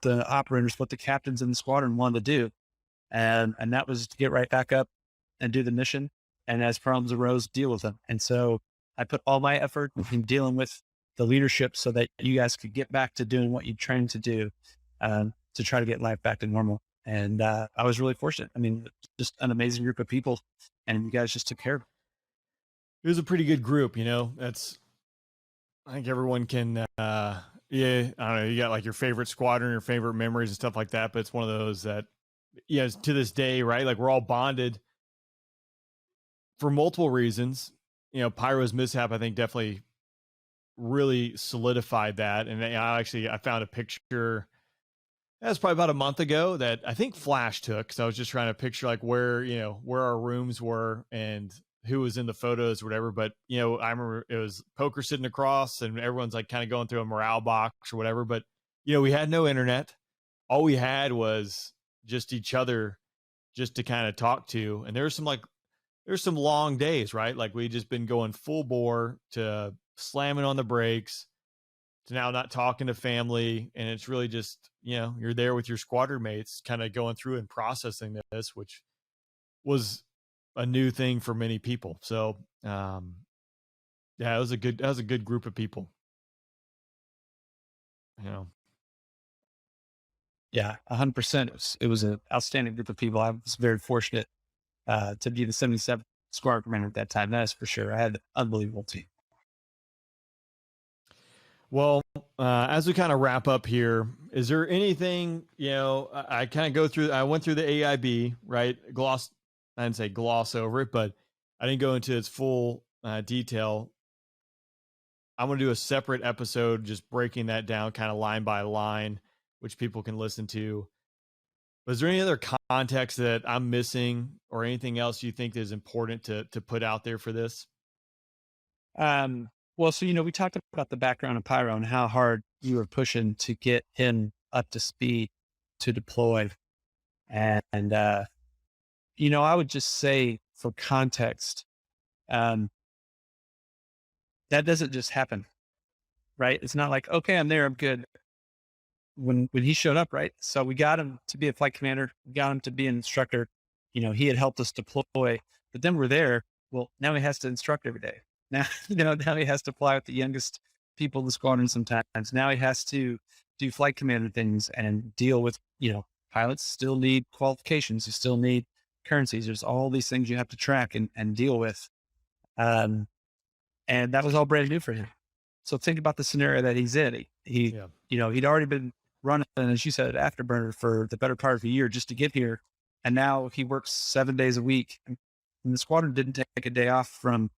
the operators, what the captains in the squadron wanted to do. And that was to get right back up and do the mission. And as problems arose, deal with them. And so I put all my effort in dealing with the leadership so that you guys could get back to doing what you trained to do, to try to get life back to normal. And I was really fortunate. Just an amazing group of people, and you guys just took care of it. It was a pretty good group, I think everyone can, I don't know, you got like your favorite squadron, your favorite memories and stuff like that. But it's one of those that, to this day, right? Like we're all bonded for multiple reasons. Pyro's mishap, I think, definitely really solidified that. And I found a picture that was probably about a month ago that I think Flash took. So I was just trying to picture like where our rooms were and who was in the photos or whatever. But, I remember it was Poker sitting across and everyone's like kind of going through a morale box or whatever. But, we had no internet. All we had was just each other just to kind of talk to. And there's some long days, right? Like we just been going full bore to slamming on the brakes to now not talking to family. And it's really just, you're there with your squadron mates kind of going through and processing this, which was a new thing for many people. So, Yeah, that was a good group of people. You know. Yeah, 100%. It was an outstanding group of people. I was very fortunate to be the 77th Squadron Commander at that time. That is for sure. I had an unbelievable team. Well, as we kind of wrap up here, is there anything, I kind of I went through the AIB, right? I didn't say gloss over it, but I didn't go into its full detail. I'm going to do a separate episode, just breaking that down kind of line by line, which people can listen to. But is there any other context that I'm missing or anything else you think is important to put out there for this? Well, so, we talked about the background of Pyro and how hard you were pushing to get him up to speed to deploy. And I would just say for context, that doesn't just happen, right? It's not like, okay, I'm there, I'm good. When he showed up, right? So we got him to be a flight commander, we got him to be an instructor. He had helped us deploy, but then we're there. Well, now he has to instruct every day. Now, now he has to fly with the youngest people in the squadron sometimes. Now he has to do flight commander things and deal with, pilots still need qualifications. You still need currencies. There's all these things you have to track and deal with. And that was all brand new for him. So think about the scenario that he's in. He'd already been running, as you said, afterburner for the better part of a year just to get here. And now he works 7 days a week. And the squadron didn't take a day off from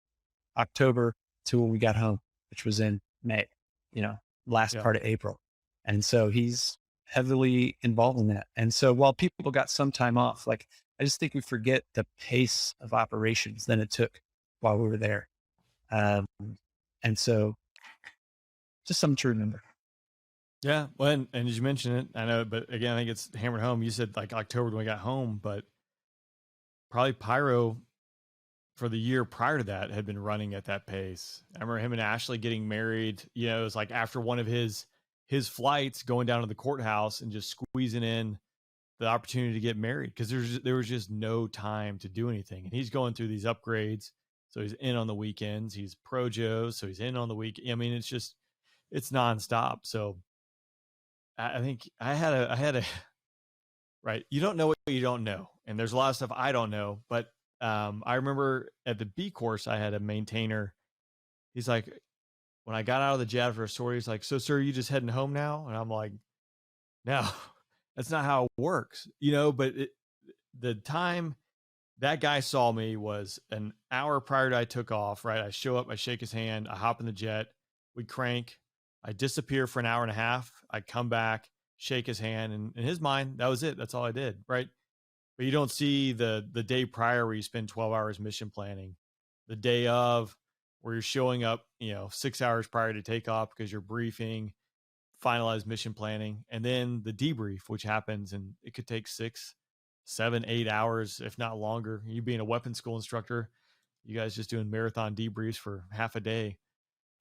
October to when we got home, which was in May, last part of April. And so he's heavily involved in that. And so while people got some time off, I just think we forget the pace of operations that it took while we were there. And so just something to remember. Yeah. Well, and as you mentioned it, I know, but again, I think it's hammered home. You said October when we got home, but probably Pyro for the year prior to that had been running at that pace. I remember him and Ashley getting married. It was like after one of his flights, going down to the courthouse and just squeezing in the opportunity to get married because there was just no time to do anything. And he's going through these upgrades, so he's in on the weekends. He's Pro Joe, so he's in on the week. I mean, it's nonstop. So I think I had a right. You don't know what you don't know, and there's a lot of stuff I don't know, but. I remember at the B course, I had a maintainer. He's like, when I got out of the jet for a sortie, he's like, "So, sir, you just heading home now?" And I'm like, "No, that's not how it works, But the time that guy saw me was an hour prior to I took off. Right, I show up, I shake his hand, I hop in the jet, we crank, I disappear for an hour and a half, I come back, shake his hand, and in his mind, that was it. That's all I did, right? But you don't see the day prior where you spend 12 hours mission planning, the day of where you're showing up, 6 hours prior to takeoff because you're briefing, finalize mission planning, and then the debrief, which happens, and it could take 6, 7, 8 hours, if not longer. You being a weapons school instructor, you guys just doing marathon debriefs for half a day.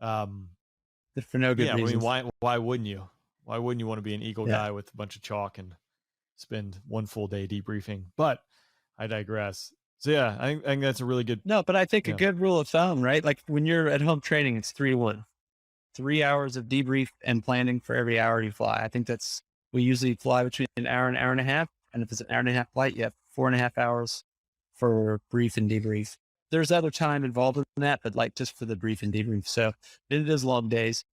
For no good reason. I mean, why wouldn't you? Why wouldn't you want to be an Eagle guy with a bunch of chalk and spend one full day debriefing? But I digress. So yeah, I think that's a really good. No, but I think a good rule of thumb, right? Like when you're at home training, it's 3-1, 3 hours of debrief and planning for every hour you fly. I think we usually fly between an hour and a half. And if it's an hour and a half flight, you have 4.5 hours for brief and debrief. There's other time involved in that, but just for the brief and debrief. So it is long days.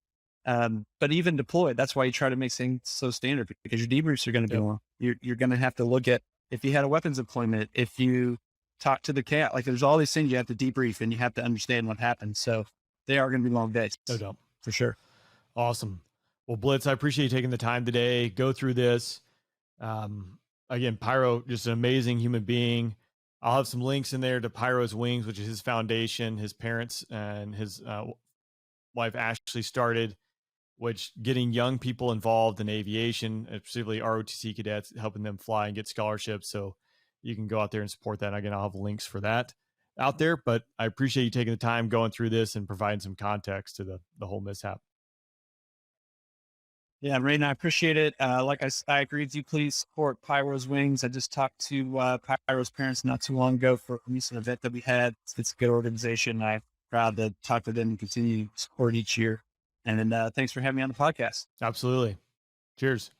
But even deployed, that's why you try to make things so standard, because your debriefs are going to be long. You're going to have to look at if you had a weapons deployment, if you talk to the cat, there's all these things you have to debrief and you have to understand what happened. So they are going to be long days. No doubt. For sure. Awesome. Well, Blitz, I appreciate you taking the time today, go through this. Again, Pyro, just an amazing human being. I'll have some links in there to Pyro's Wings, which is his foundation, his parents and his wife Ashley started, which getting young people involved in aviation, specifically ROTC cadets, helping them fly and get scholarships. So you can go out there and support that. Again, I'll have links for that out there, but I appreciate you taking the time going through this and providing some context to the whole mishap. Yeah, Raiden, I appreciate it. I agree with you. Please support Pyro's Wings. I just talked to Pyro's parents not too long ago for a recent event that we had. It's a good organization. I proud to talk to them and continue support each year. And then thanks for having me on the podcast. Absolutely. Cheers.